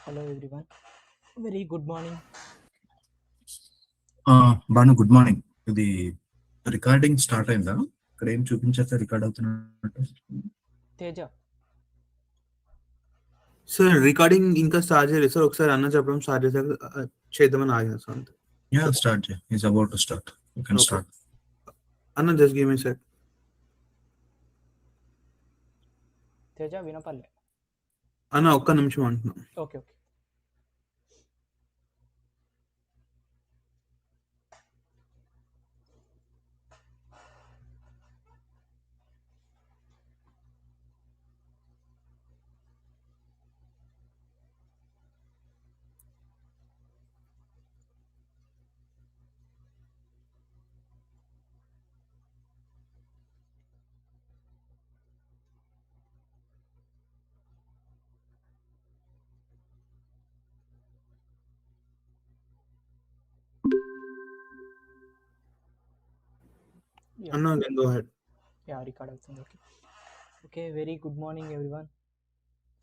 Hello everyone. Very good morning. Bhanu good morning. ఇది recording start అయిందా? ఇక్కడ ఏం చూపించాక రికార్డ్ అవుతున్నట్టు. తేజ సార్ రికార్డింగ్ ఇంకా స్టార్ట్ చేయలేదు సార్. ఒకసారి అన్న చెప్పడం స్టార్ట్ చేశాక చేద్దామని ఆగాను సార్. అంతే. యా స్టార్ట్ చేయి. Is about to start. You can start. అన్న just give me sir. Teja Vinapalle. అన్న ఒక్క నిమిషం అంటున్నా. Okay okay. అన్న then go ahead. Record అవుతుంది. Okay, very good morning everyone.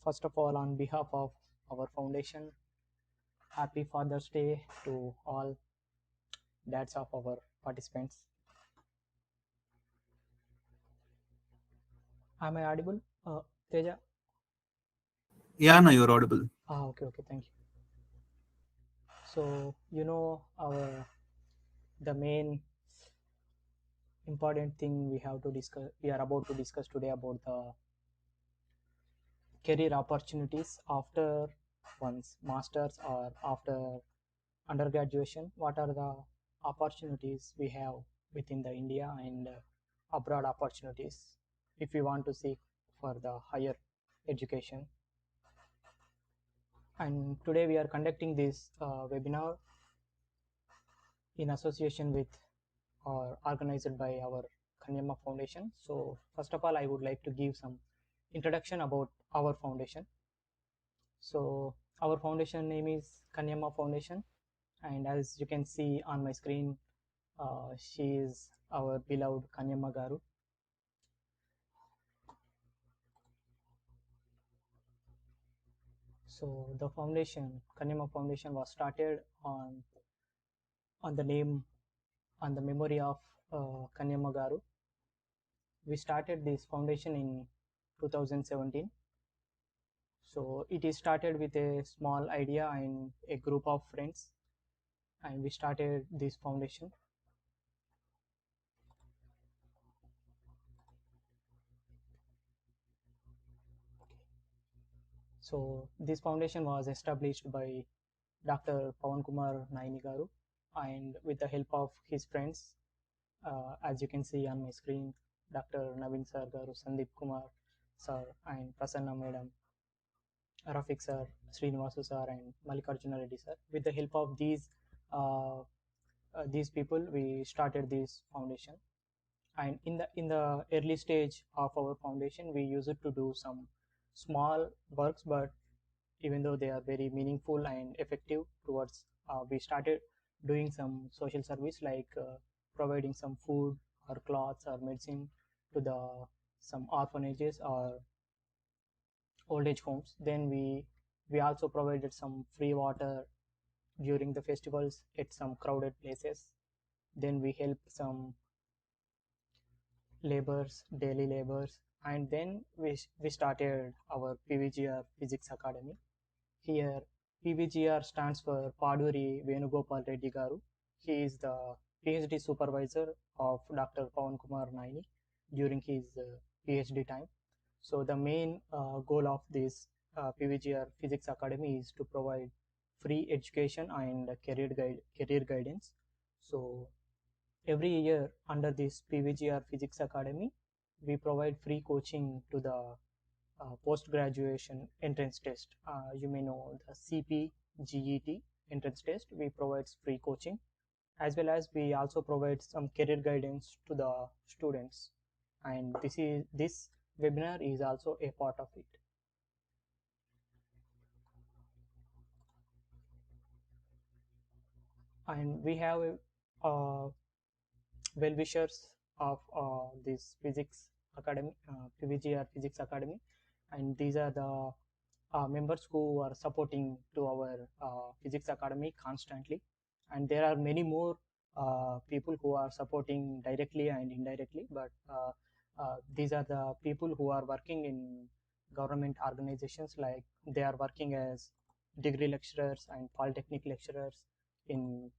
First of all, on behalf of our foundation, happy Father's Day to all dads of our participants. Am I audible? Teja? Yeah, no, you're audible. Okay, thank you. So, the main important thing we are about to discuss today about the career opportunities after one's masters or after undergraduation. What are the opportunities we have within the India and abroad opportunities if we want to seek for the higher education? And today we are conducting this webinar in association with or organized by our Kanyamma Foundation. So first of all, I would like to give some introduction about our foundation. So our foundation name is Kanyamma Foundation, and as you can see on my screen, she is our beloved Kanyamma Garu. So the foundation, Kanyamma Foundation, was started on the memory of Kanyamma Garu. We started this foundation in 2017. So it is started with a small idea and a group of friends, and we started this foundation. So this foundation was established by Dr. Pawan Kumar Naini Garu, and with the help of his friends, as you can see on my screen, Dr. Navin Sir Garu, Sandeep Kumar Sir, and Prasanna Madam, Rafiq Sir, Srinivasu Sir, and Mallikarjuna Reddy Sir. With the help of these people, we started this foundation. And in the early stage of our foundation, we used to do some small works, but even though they are very meaningful and effective towards, we started doing some social service like providing some food or clothes or medicine to the some orphanages or old age homes. Then we also provided some free water during the festivals at some crowded places. Then we help some labors, daily labors, and then we started our PVGR Physics Academy. Here, PVGR stands for Paduri Venugopal Reddy Garu. He is the PhD supervisor of Dr. Pawan Kumar Naini during his PhD time. So the main goal of this PVGR Physics Academy is to provide free education and career guidance. So every year under this PVGR Physics Academy, we provide free coaching to the post graduation entrance test. You may know the CPGET entrance test. We provide free coaching, as well as we also provide some career guidance to the students. And this webinar is also a part of it. And we have well-wishers of this physics academy, PVGR Physics Academy, and these are the members who are supporting to our Physics Academy constantly. And there are many more people who are supporting directly and indirectly, but these are the people who are working in government organizations, like they are working as degree lecturers and polytechnic lecturers in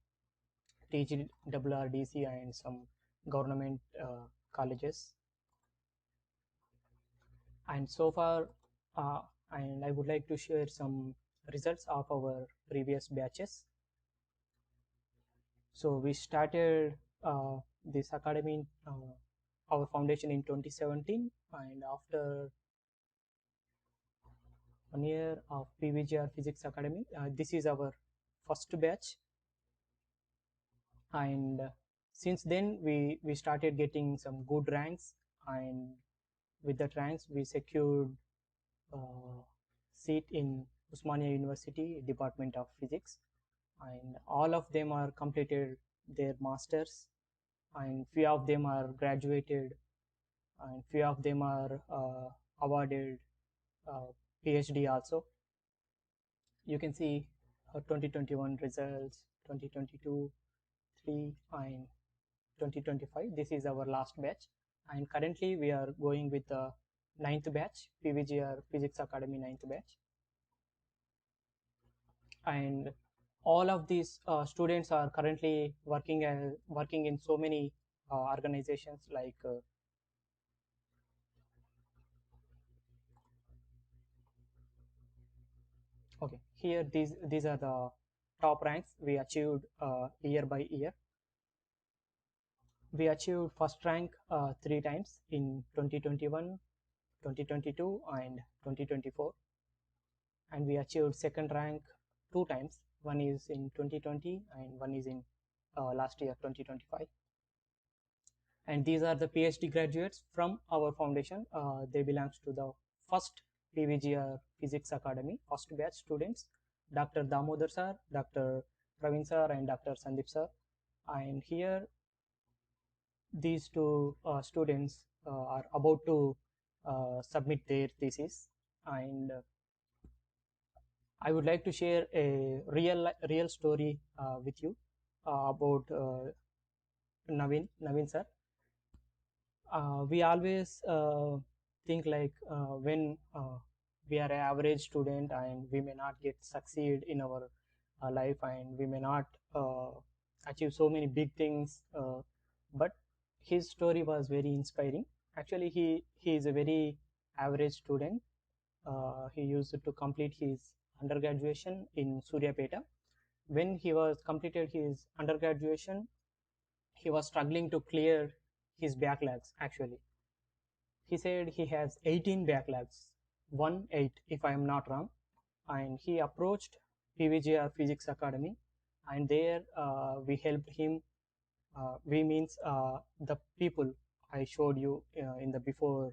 TGWRDC and some government colleges. And so far, and I would like to share some results of our previous batches. So we started this academy, our foundation in 2017, and after 1 year of PVGR Physics Academy, this is our first batch. And since then we started getting some good ranks, and with that ranks we secured seat in Usmania University Department of Physics, and all of them are completed their masters, and few of them are graduated, and few of them are awarded PhD also. You can see 2021 results, 2022, 3, and 2025. This is our last batch, and currently we are going with the 9th batch, PVGR Physics Academy 9th batch. And all of these students are currently working in so many organizations, like okay, here these are the top ranks we achieved year by year. We achieved first rank 3 times in 2021, 2022, and 2024, and we achieved second rank 2 times. One is in 2020 and one is in last year 2025. And these are the PhD graduates from our foundation. They belongs to the first PVGR Physics Academy, first batch students, Dr. Damodar sir, Dr. Praveen sir, and Dr. Sandeep sir. And here these two students are about to submit their thesis, and I would like to share a real story with you about Naveen sir. We always think like when we are an average student and we may not get succeed in our life, and we may not achieve so many big things, but his story was very inspiring. Actually, he is a very average student. He used to complete his undergraduation in Suryapeta. When he was completed his undergraduation, he was struggling to clear his backlogs. Actually, he said he has 18 backlogs, 1 8 if I am not wrong. And he approached PVGR Physics Academy, and there we helped him. We means the people I showed you in the before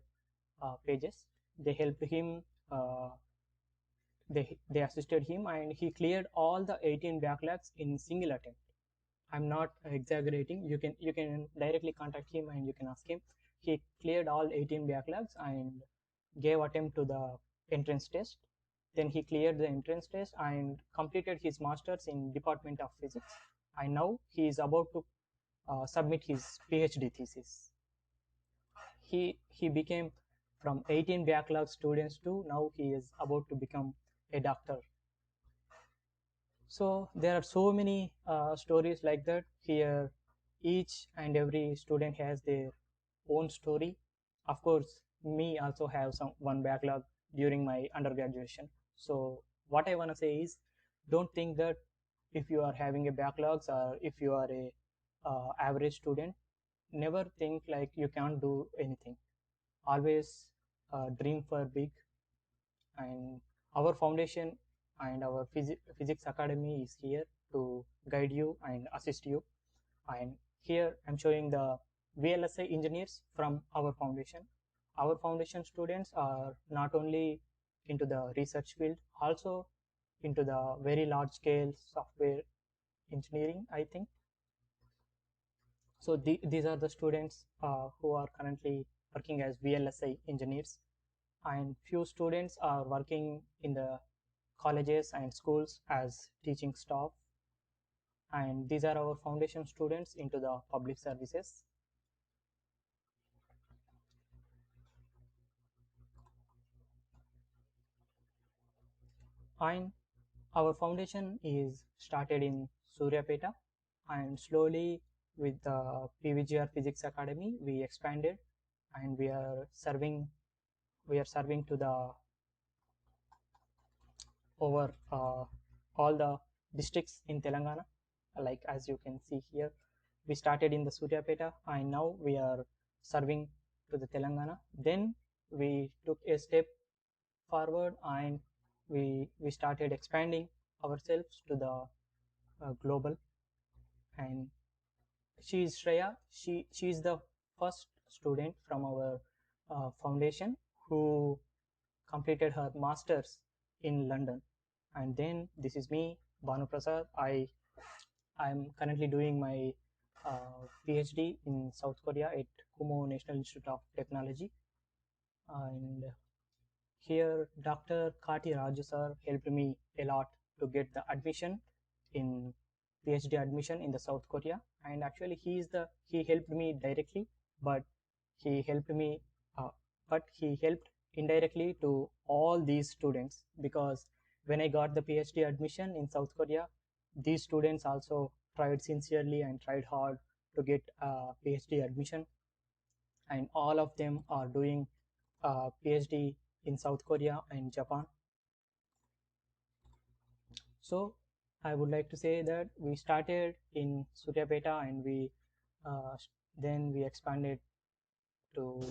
pages. They helped him. They assisted him, and he cleared all the 18 backlogs in single attempt. I'm not exaggerating. You can directly contact him and you can ask him. He cleared all 18 backlogs and gave attempt to the entrance test. Then he cleared the entrance test and completed his masters in Department of Physics. And now he is about to submit his PhD thesis. He became from 18 backlog students to now he is about to become a doctor. So there are so many stories like that here. Each and every student has their own story. Of course, me also have some one backlog during my undergraduation. So what I want to say is, don't think that if you are having a backlogs or if you are a average student, never think like you can't do anything. Always dream for big. And our foundation and our physics academy is here to guide you and assist you. And here I'm showing the VLSI engineers from our foundation. Our foundation students are not only into the research field, also into the very large scale software engineering, I think. So these are the students who are currently working as VLSI engineers, and few students are working in the colleges and schools as teaching staff. And these are our foundation students into the public services. And our foundation is started in Suryapeta, and slowly with the PVGR Physics Academy we expanded, and we are serving to the over all the districts in Telangana. Like as you can see here, we started in the Suryapeta and now we are serving to the Telangana. Then we took a step forward and we started expanding ourselves to the global. And she is Shreya. She is the first student from our foundation who completed her masters in London. And then this is me, Banu Prasad. I'm currently doing my PhD in South Korea at Kumo National Institute of Technology. And here, Dr. Kati Raju sir helped me a lot to get the admission in PhD admission in the South Korea. And actually, he helped me directly, but he helped me, uh, but he helped indirectly to all these students, because when I got the PhD admission in South Korea, these students also tried sincerely and tried hard to get PhD admission, and all of them are doing PhD in South Korea and Japan. So I would like to say that we started in Suryapeta and uh, then we expanded to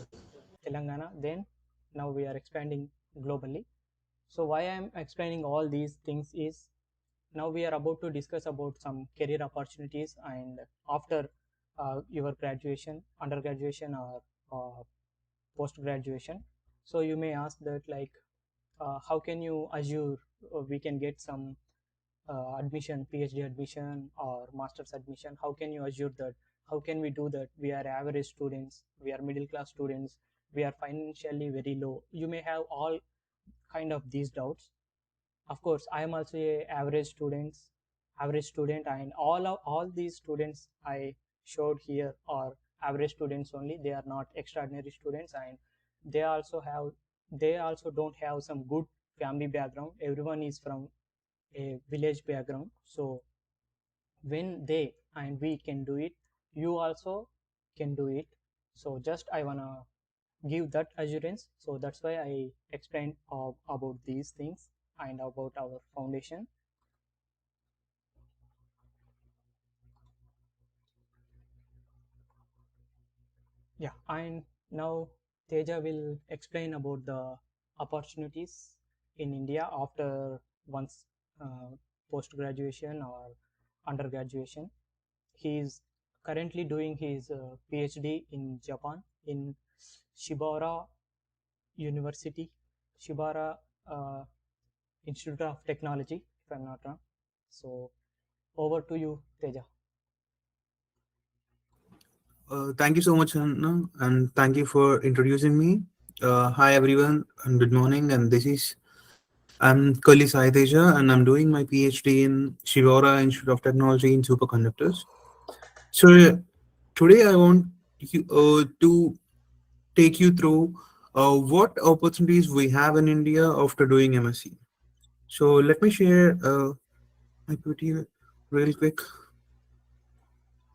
Telangana. Then now we are expanding globally. So why I'm explaining all these things is, now we are about to discuss about some career opportunities, and after your graduation, undergraduation or post graduation. So you may ask that like, how can you assure we can get some admission, PhD admission or master's admission? How can you assure that? How can we do that? We are average students, we are middle class students, we are financially very low. You may have all kind of these doubts. Of course, I am also a average student, and all these students I showed here are average students only. They are not extraordinary students, and they also have they also don't have some good family background. Everyone is from a village background. So when they and we can do it, you also can do it. So just I wanna give that assurance. So that's why I explained about these things and about our foundation. Yeah, and now Teja will explain about the opportunities in India after once uh, post graduation or undergraduation. He is currently doing his PhD in Japan in Shibara University, Shibara uh, Institute of Technology, if I'm not wrong. So over to you, Teja. Thank you so much, Anna, and thank you for introducing me. Hi, everyone, and good morning. And I'm Kali Saiteja, and I'm doing my PhD in Shivara Institute of Technology in Superconductors. So, today I want to take you through what opportunities we have in India after doing MSc. So, let me share my PPT real quick.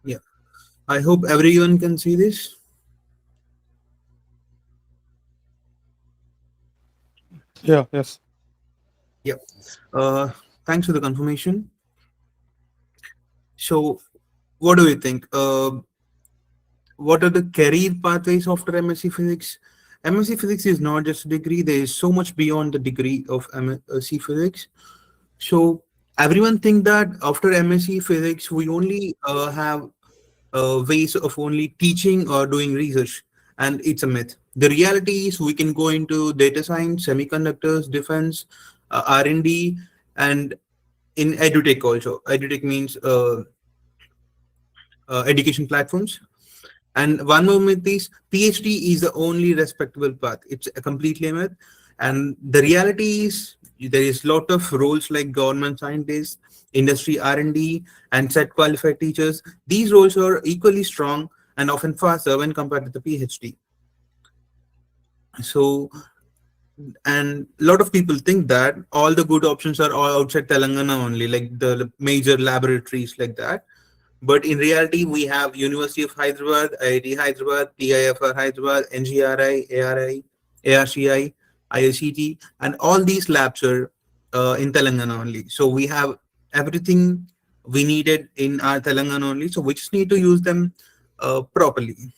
Yeah, I hope everyone can see this. Yeah, yes. Yeah. Uh, Thanks for the confirmation. So, what do you think? What are the career pathways after MSc Physics? MSc Physics is not just a degree. There is so much beyond the degree of MSc Physics. So everyone think that after MSc Physics, we only have ways of only teaching or doing research, and it's a myth. The reality is we can go into data science, semiconductors, defense, R&D, and in edutech also. Edutech means education platforms. And one more myth is PhD is the only respectable path. It's a completely a myth. And the reality is there is lot of roles like government scientists, industry R&D, and set qualified teachers. These roles are equally strong and often faster when compared to the PhD. So, and a lot of people think that all the good options are all outside Telangana only, like the major laboratories like that. But in reality, we have University of Hyderabad, IIT Hyderabad, PIFR Hyderabad, NGRI, ARI, ARCI, IICT, and all these labs are in Telangana only. So we have everything we needed in our Telangana only. So we just need to use them properly.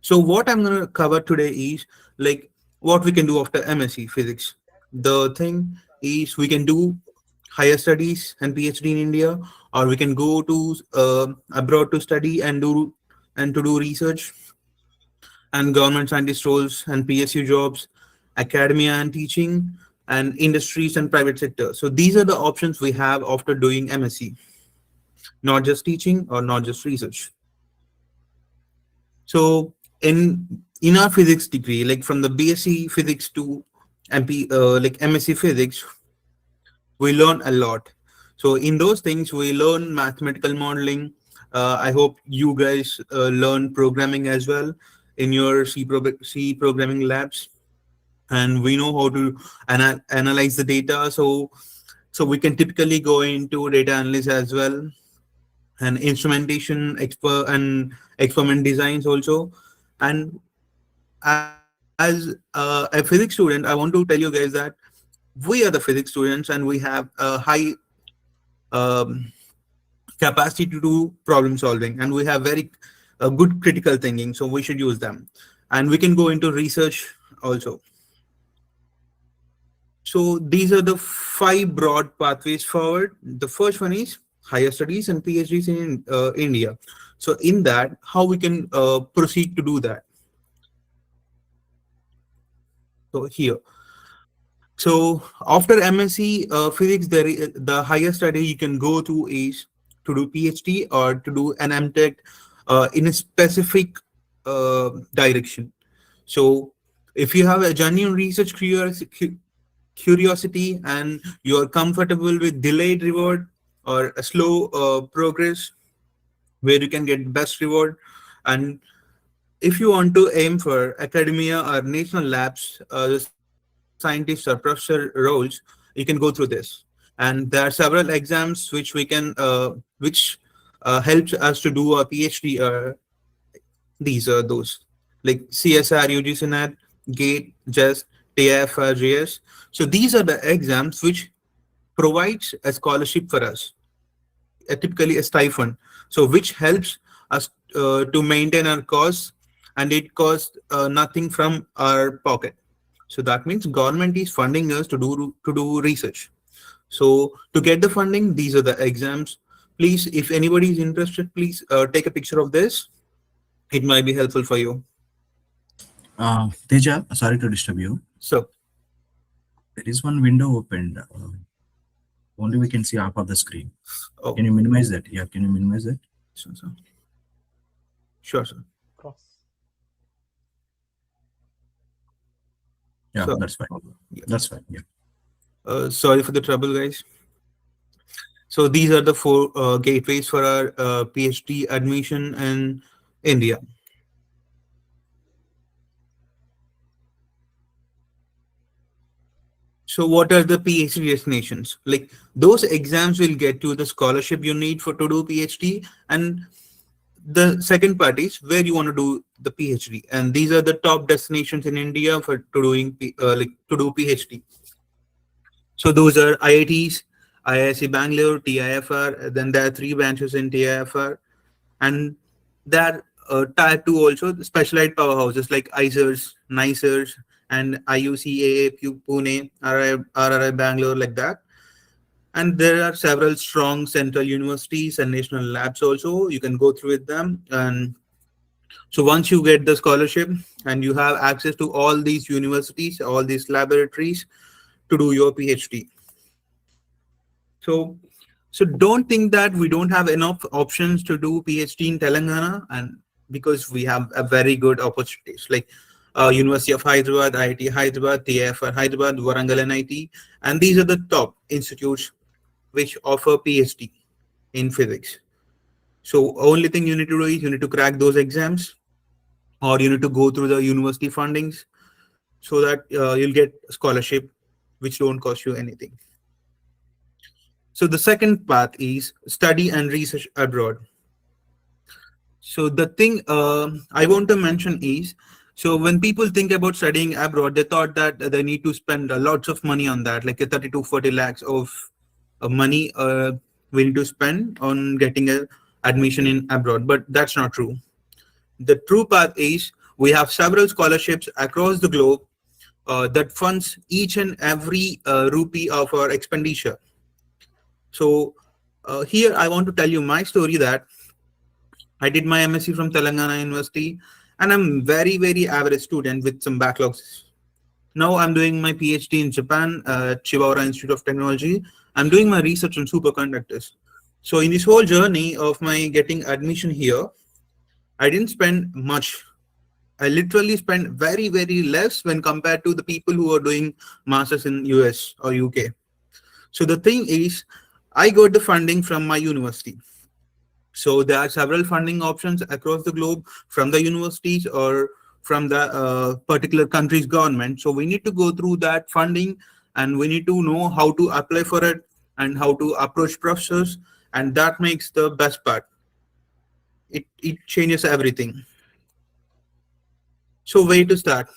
So what I'm going to cover today is like what we can do after MSc Physics. The thing is we can do higher studies and PhD in India, or we can go to abroad to study and to do research and government scientist roles and PSU jobs, academia and teaching, and industries and private sector. So these are the options we have after doing MSc, not just teaching or not just research. So in our physics degree, like from the B.Sc physics to like M.Sc physics, we learn a lot. So in those things, we learn mathematical modeling. I hope you guys learn programming as well in your C programming labs, and we know how to analyze the data. So we can typically go into data analysis as well, and instrumentation and experiment designs also. And as a physics student, I want to tell you guys that we are the physics students and we have a high um, capacity to do problem solving, and we have very good critical thinking, so we should use them, and we can go into research also. So these are the five broad pathways forward. The first one is higher studies and PhDs in India. So in that, how we can proceed to do that. So here, so after MSc physics, the higher study you can go to is to do PhD or to do an MTech in a specific direction. So if you have a genuine research curiosity and you are comfortable with delayed reward or a slow progress where you can get best reward, and if you want to aim for academia or national labs, the scientist or professor roles, you can go through this. And there are several exams which we can, which helps us to do a PhD. These are those like CSR, UGC NET, GATE, JEST, TIFR, JS. So these are the exams which provides a scholarship for us, typically a stipend, so which helps us to maintain our costs, and it costs nothing from our pocket. So that means government is funding us to do research. So to get the funding, these are the exams. Please, if anybody is interested, please take a picture of this. It might be helpful for you. Teja, sorry to disturb you. So There is one window opened. Only we can see half of the screen. oh Can you minimize that? Yeah, can you minimize that? so Sure, sir. cross. Yeah, So, that's fine. yeah. That's fine. Yeah. Sorry for the trouble, guys. So these are the four gateways for our PhD admission in India. So what are the PhD destinations? Like those exams will get you the scholarship you need for to do PhD, and the second part is where you want to do the PhD. And these are the top destinations in India for to doing like to do PhD. So those are IITs, IISc Bangalore, TIFR. Then there are three branches in TIFR, and there are tier two also specialized powerhouses like ISERS, NICERS, and IUCAA Pune, RRI Bangalore, like that. And there are several strong central universities and national labs also. You can go through with them. And so once you get the scholarship and you have access to all these universities, all these laboratories to do your PhD. So so don't think that we don't have enough options to do PhD in Telangana, and because we have a very good opportunities like University of Hyderabad, IIT Hyderabad, TFR Hyderabad, Warangal NIT, and these are the top institutes which offer PhD in physics. So only thing you need to do is you need to crack those exams, or you need to go through the university fundings so that you'll get scholarship which don't cost you anything. So the second path is study and research abroad. So the thing I want to mention is, so when people think about studying abroad, they thought that they need to spend lots of money on that, like a 30 to 40 lakhs of money we need to spend on getting a admission in abroad. But that's not true. The true path is we have several scholarships across the globe that funds each and every rupee of our expenditure. So here I want to tell you my story that I did my M.Sc from Telangana University, and I'm very average student with some backlogs. Now I'm doing my PhD in Japan at Chibaura Institute of Technology. I'm doing my research on superconductors. So in this whole journey of my getting admission here, I didn't spend much. I literally spent very less when compared to the people who are doing masters in US or UK. So the thing is, I got the funding from my university. So there are several funding options across the globe from the universities or from the particular country's government. So we need to go through that funding, and we need to know how to apply for it and how to approach professors. And that makes the best part. It changes everything. So where to start?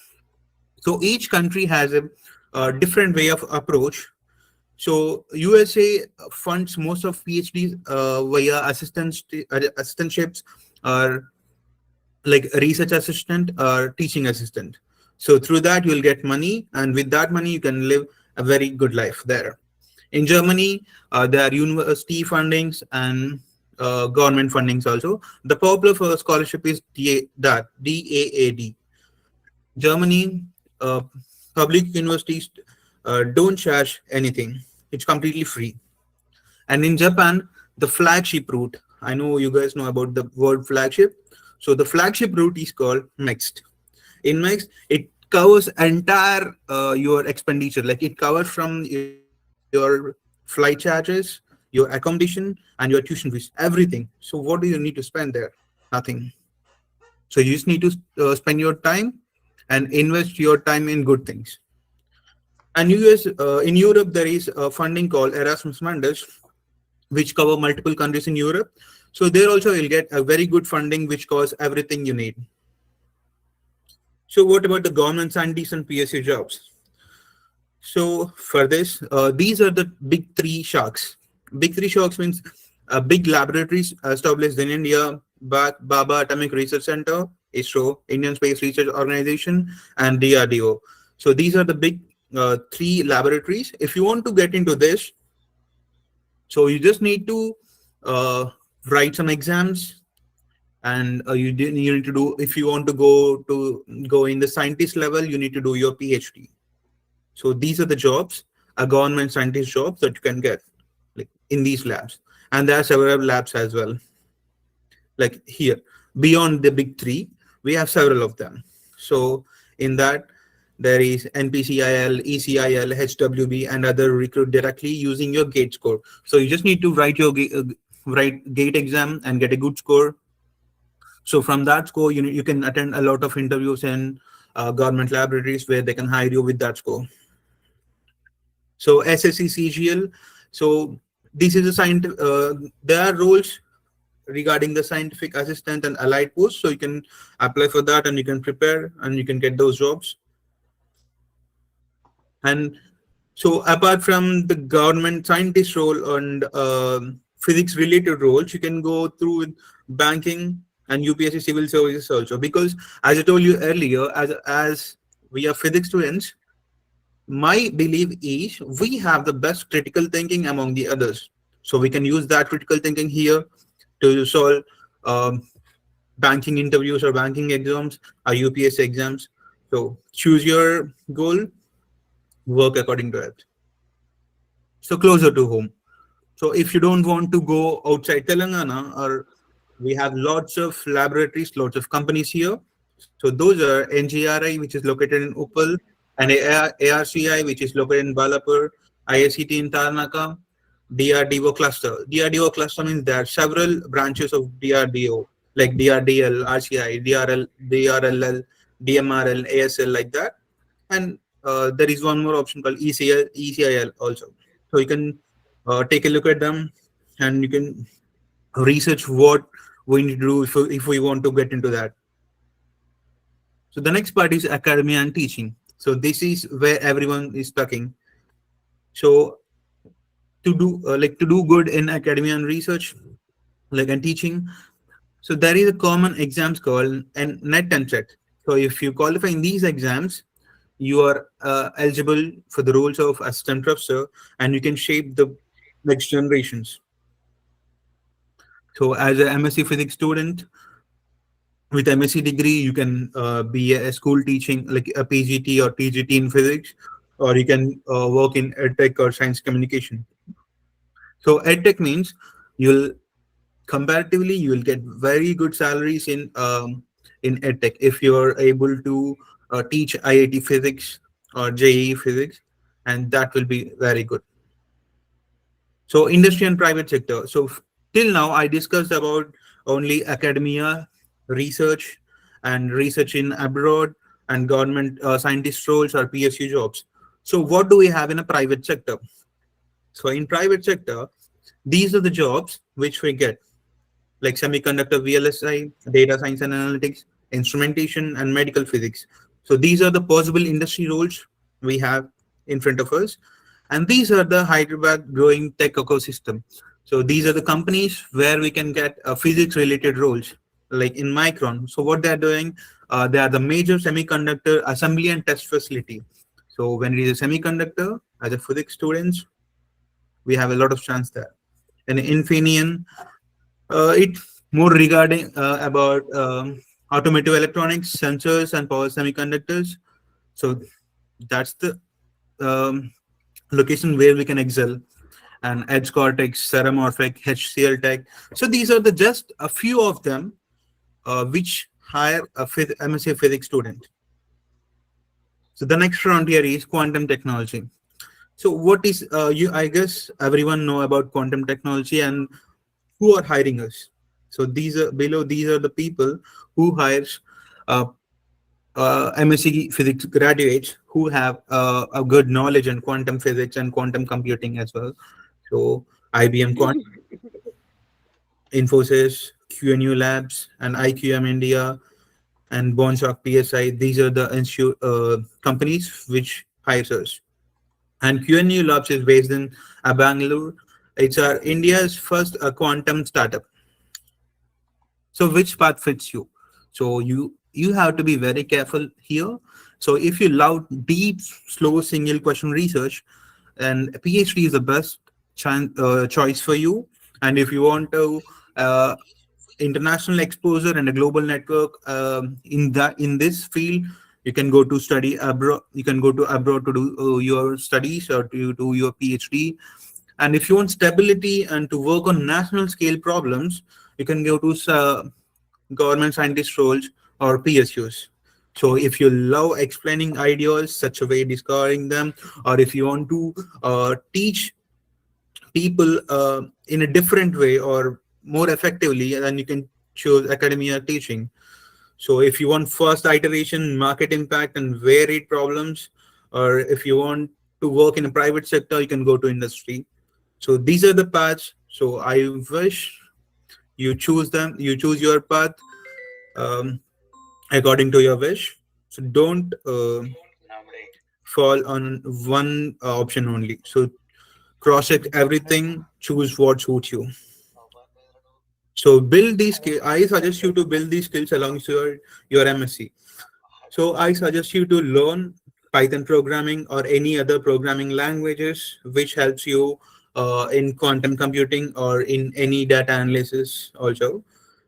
So each country has a different way of approach. So USA funds most of PhDs via assistantships, or like a research assistant or teaching assistant. So through that you'll get money, and with that money you can live a very good life there. In Germany, there are university fundings and government fundings also. The popular for scholarship is DAAD. Germany, public universities don't charge anything. It's completely free. And in Japan, the flagship route, I know you guys know about the word flagship. So the flagship route is called Mixed. In Mixed, it covers entire your expenditure. Like it covers from your flight charges, your accommodation, and your tuition fees, everything. So what do you need to spend there? Nothing. So you just need to spend your time and invest your time in good things. And in Europe, there is a funding called Erasmus Mundus, which cover multiple countries in Europe. So there also you'll get a very good funding, which covers everything you need. So what about the government scientists and PSU jobs? So for this, these are the big three sharks. Big three sharks means big laboratories established in India: Baba Atomic Research Center, ISRO, Indian Space Research Organization, and DRDO. So these are the big three laboratories. If you want to get into this, so you just need to write some exams, and you need to do, if you want to go in the scientist level, you need to do your PhD. So these are the jobs, a government scientist jobs that you can get like in these labs. And there are several labs as well. Like here, beyond the big three, we have several of them. So in that, there is NPCIL, ECIL, HWB, and other recruit directly using your GATE score. So you just need to write your write GATE exam and get a good score. So from that score, you can attend a lot of interviews in government laboratories where they can hire you with that score. So SSC CGL. So this is a scientific. There are roles regarding the scientific assistant and allied posts. So you can apply for that and you can prepare and you can get those jobs. And so apart from the government scientist role and physics related roles, you can go through with banking and UPSC civil services also. Because as I told you earlier, as we are physics students, my belief is we have the best critical thinking among the others. So we can use that critical thinking here to solve banking interviews or banking exams or UPSC exams. So choose your goal, work according to it. So closer to home. So if you don't want to go outside Telangana, or we have lots of laboratories, lots of companies here. So those are NGRI, which is located in Uppal, and ARCI, which is located in Balapur, ISCT in Tarnaka, DRDO cluster. DRDO cluster means there are several branches of DRDO, like DRDL, RCI, DRLL, DMRL, ASL, like that. And there is one more option called ECIL also. So you can take a look at them and you can research what we need to do if we want to get into that. So the next part is academia and teaching. So this is where everyone is talking. So to do good in academia and research, like and teaching, so there is a common exams called and NET and CHET. So if you qualify in these exams, you are eligible for the roles of assistant professor, and you can shape the next generations. So as a MSc physics student with MSc degree, you can be a school teaching, like a PGT or TGT in physics, or you can work in edtech or science communication. So edtech means you'll comparatively you will get very good salaries in edtech if you're able to teach IIT physics or JEE physics, and that will be very good. So industry and private sector. So till now I discussed about only academia, research, and research in abroad, and government scientist roles or PSU jobs. So what do we have in a private sector? So in private sector, these are the jobs which we get, like semiconductor VLSI, data science and analytics, instrumentation, and medical physics. So these are the possible industry roles we have in front of us. And these are the Hyderabad growing tech ecosystem. So these are the companies where we can get physics related roles, like in Micron. So what they're doing, they are the major semiconductor assembly and test facility. So when it is a semiconductor, as a physics students, we have a lot of chance there. And Infineon, it more regarding about automotive electronics, sensors, and power semiconductors. So that's the um, location where we can excel. And Edge Cortex, Ceramorphic, HCL Tech. So these are the just a few of them which hire a MSc physics student. So the next frontier is quantum technology. So what is you? I guess everyone know about quantum technology and who are hiring us. So these are below. These are the people who hires uh, MSc physics graduates who have a good knowledge in quantum physics and quantum computing as well. So IBM Quant, Infosys, QNU Labs, and IQM India, and Bonshock PSI. These are the companies which hires us. And QNU Labs is based in Bangalore. It's our India's first quantum startup. So which path fits you? So you have to be very careful here. So if you love deep, slow, single question research, and PhD is the best choice for you. And if you want to international exposure and a global network in this field, you can go to study abroad. You can go to abroad to do your studies or to do your PhD. And if you want stability and to work on national scale problems, you can go to government scientist roles, or PSUs. So if you love explaining ideas such a way, discovering them, or if you want to teach people in a different way or more effectively, then you can choose academia teaching. So if you want first iteration, market impact, and varied problems, or if you want to work in a private sector, you can go to industry. So these are the paths. So I wish you choose them. You choose your path um, according to your wish. So don't fall on one option only. So cross check everything. Choose what suits you. So build these skills. I suggest you to build these skills alongside your MSc. So I suggest you to learn Python programming or any other programming languages, which helps you in quantum computing or in any data analysis also.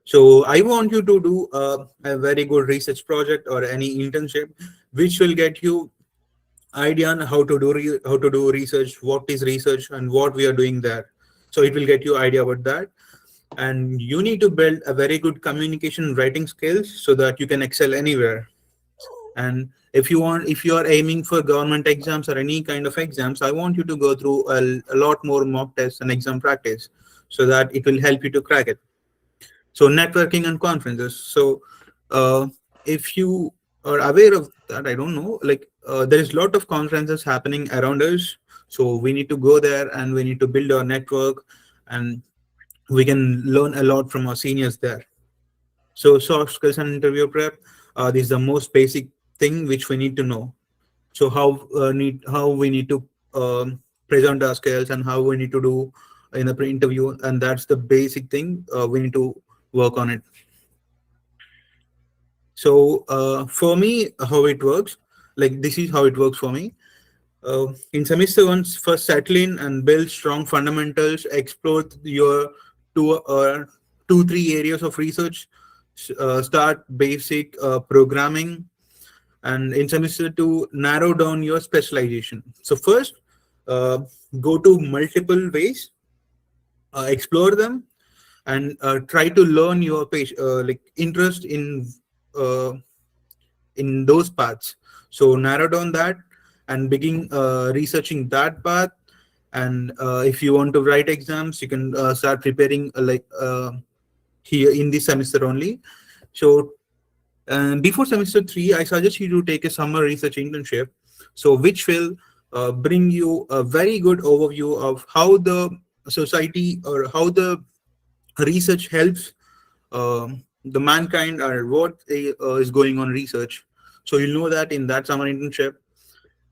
So I want you to do a very good research project or any internship, which will get you idea on how to do research, what is research, and what we are doing there. So it will get you idea about that. And you need to build a very good communication writing skills so that you can excel anywhere. And if you are aiming for government exams or any kind of exams, I want you to go through a lot more mock tests and exam practice so that it will help you to crack it. So networking and conferences. So uh, if you are aware of that, I don't know, like there is a lot of conferences happening around us. So we need to go there and we need to build our network, and we can learn a lot from our seniors there. So soft skills and interview prep, this is the most basic thing which we need to know. So how we need to present our skills and how we need to do in the pre-interview, and that's the basic thing we need to work on it. So for me, how it works, like this is how it works for me. In semester one, first settle in and build strong fundamentals. Explore your two or two three areas of research. Start basic programming, and in semester two, narrow down your specialization. So first, uh, go to multiple ways, explore them, and try to learn your like interest uh, in those paths. So narrow down that and begin researching that path. And if you want to write exams, you can start preparing here in this semester only. So before semester three, I suggest you to take a summer research internship, so which will bring you a very good overview of how the society or how the research helps the mankind or what is going on research. So you'll know that in that summer internship,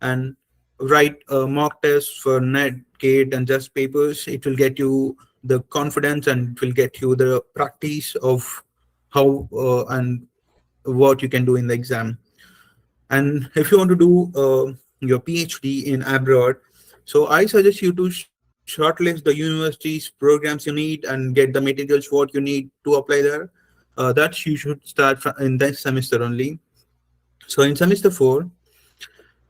and write mock tests for net, gate, and just papers. It will get you the confidence and it will get you the practice of how and what you can do in the exam. And if you want to do your PhD in abroad, so I suggest you to shortlist the universities, programs you need, and get the materials what you need to apply there. That you should start in this semester only. So in semester four,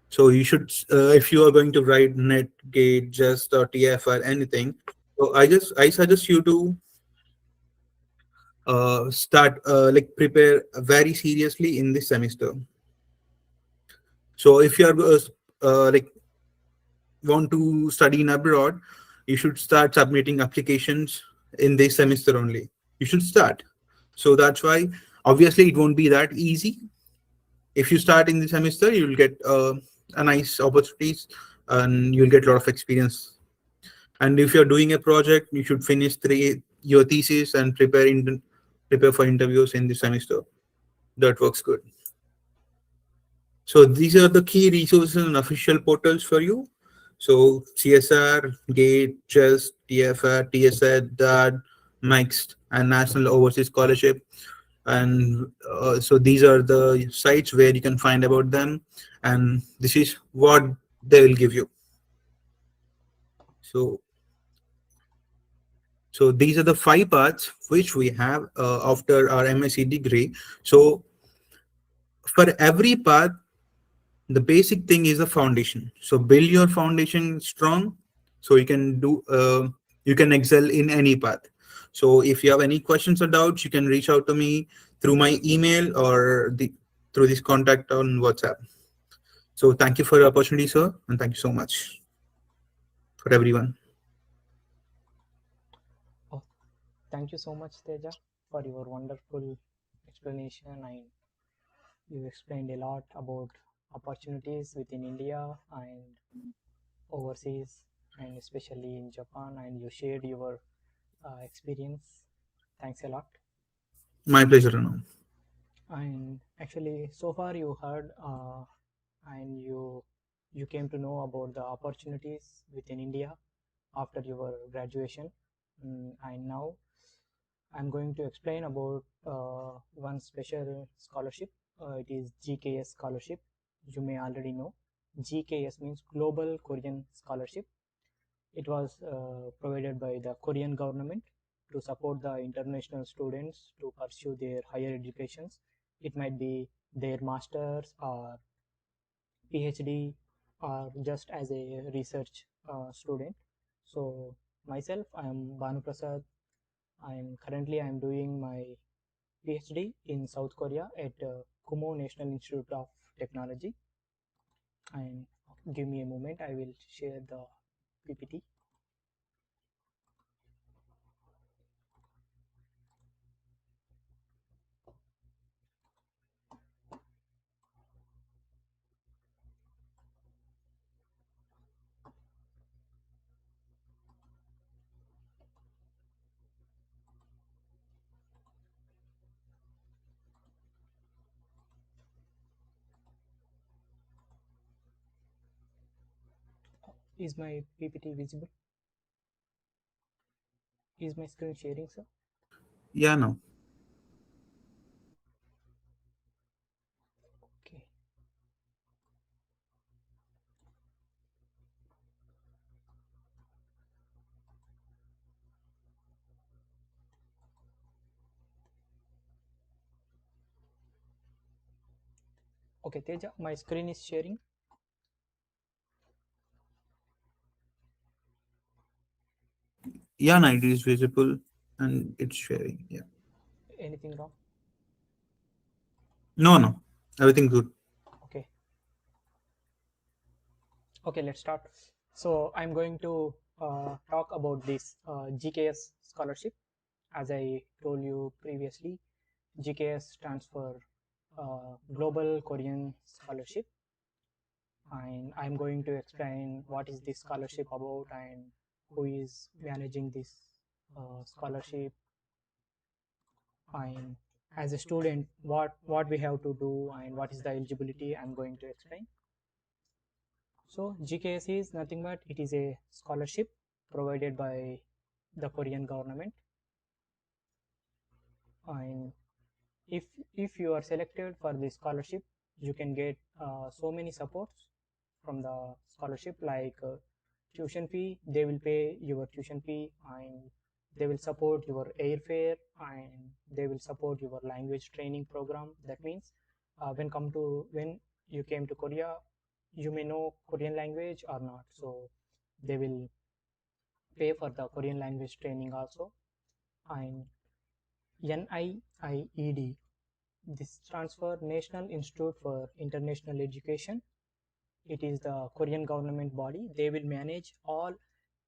so you should, if you are going to write net, gate, just or TF or anything, so I suggest you to start like prepare very seriously in this semester. So if you are like want to study in abroad, you should start submitting applications in this semester only. You should start. So that's why obviously it won't be that easy. If you start in the semester, you will get a nice opportunities and you'll get a lot of experience. And if you're doing a project, you should finish your thesis and prepare for interviews in the semester. That works good. So these are the key resources and official portals for you. So CSR, GATE, CHESS, TFR, TSA, DAD, Mixed, and National Overseas Scholarship. And so these are the sites where you can find about them. And this is what they will give you. So, so these are the 5 paths which we have after our MSc degree. So for every path, the basic thing is the foundation. So build your foundation strong so you can excel in any path. So if you have any questions or doubts, you can reach out to me through my email or through this contact on WhatsApp. So thank you for the opportunity, sir, and thank you so much for everyone. Oh, thank you so much, Teja, for your wonderful explanation, and you explained a lot about opportunities within India and overseas, and especially in Japan, and you shared your experience. Thanks a lot. My pleasure, Anand. And actually, so far you heard and you came to know about the opportunities within India after your graduation. And now I'm going to explain about one special scholarship. It is GKS scholarship. You may already know. GKS means Global Korean Scholarship. It was provided by the Korean government to support the international students to pursue their higher educations. It might be their masters or PhD or just as a research student. So myself, I am Banu Prasad. I am doing my PhD in South Korea at Kumo National Institute of Technology. And give me a moment, I will share the PPT. Is my PPT visible? Is my screen sharing, sir? Yeah, no. Okay. Okay, Teja, my screen is sharing. Yeah, no, it is visible and it's sharing. Yeah. Anything wrong? No, no. Everything good. Okay. Okay, let's start. So I'm going to talk about this GKS scholarship. As I told you previously, GKS stands for Global Korean Scholarship, and I'm going to explain what is this scholarship about and who is managing this scholarship, and as a student what we have to do and what is the eligibility. I'm going to explain. So GKS is nothing but it is a scholarship provided by the Korean government, and if if you are selected for the scholarship, you can get so many supports from the scholarship, like tuition fee. They will pay your tuition fee, and they will support your airfare, and they will support your language training program. That means when you came to Korea, you may know Korean language or not, so they will pay for the Korean language training also. And NIIED, this stands for National Institute for International Education. It is the Korean government body. They will manage all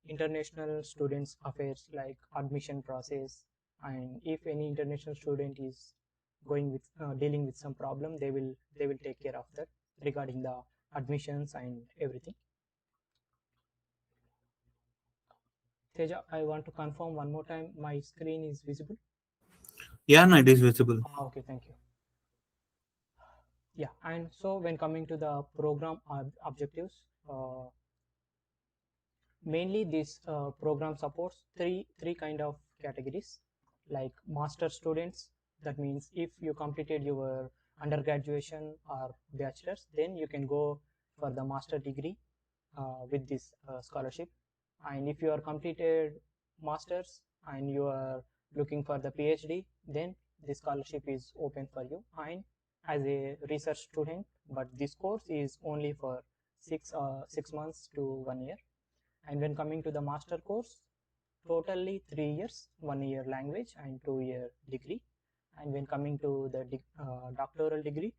international students affairs like admission process, and if any international student is going with dealing with some problem, they will take care of that regarding the admissions and everything. Teja, I want to confirm one more time, my screen is visible. Yeah, no, it is visible. Okay, thank you. Yeah, and so when coming to the program objectives, mainly this program supports three kind of categories, like master students. That means if you completed your undergraduation or bachelor's, then you can go for the master degree with this scholarship. And if you are completed masters and you are looking for the PhD, then this scholarship is open for you. And as a research student, but this course is only for 6 months to 1 year. And when coming to the master course, totally 3 years, 1 year language and 2 year degree. And when coming to the doctoral degree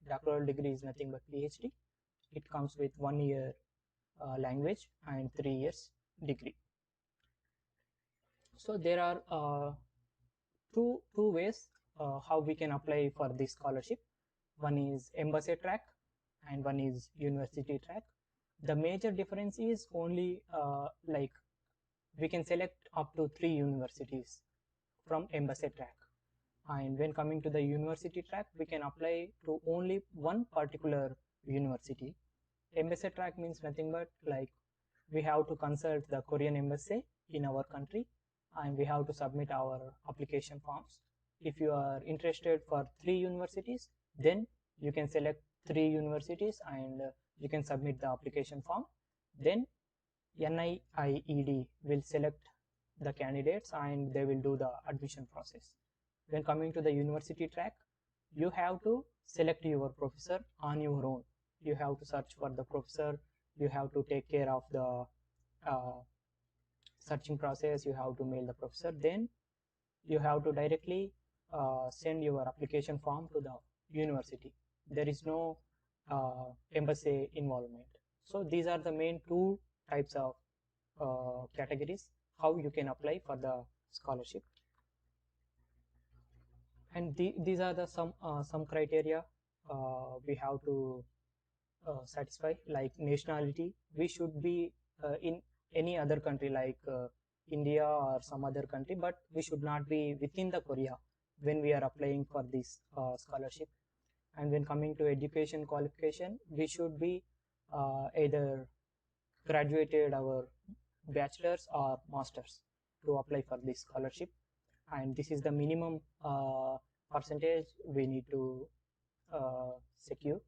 is nothing but PhD. It comes with 1 year language and 3 years degree. So there are two ways how we can apply for this scholarship. One is embassy track and one is university track. The major difference is only like we can select up to 3 universities from embassy track, and when coming to the university track we can apply to only one particular university. Embassy track means nothing but like we have to consult the Korean embassy in our country and we have to submit our application forms. If you are interested for 3 universities, then you can select 3 universities and you can submit the application form. Then NIIED will select the candidates and they will do the admission process. When coming to the university track, you have to select your professor on your own. You have to search for the professor, you have to take care of the searching process, you have to mail the professor, then you have to directly send your application form to the university. There is no embassy involvement. So these are the main two types of categories how you can apply for the scholarship. And these are the some criteria we have to satisfy, like nationality. We should be in any other country like India or some other country, but we should not be within the Korea when we are applying for this scholarship. And when coming to education qualification, we should be either graduated our bachelor's or master's to apply for this scholarship, and this is the minimum percentage we need to secure.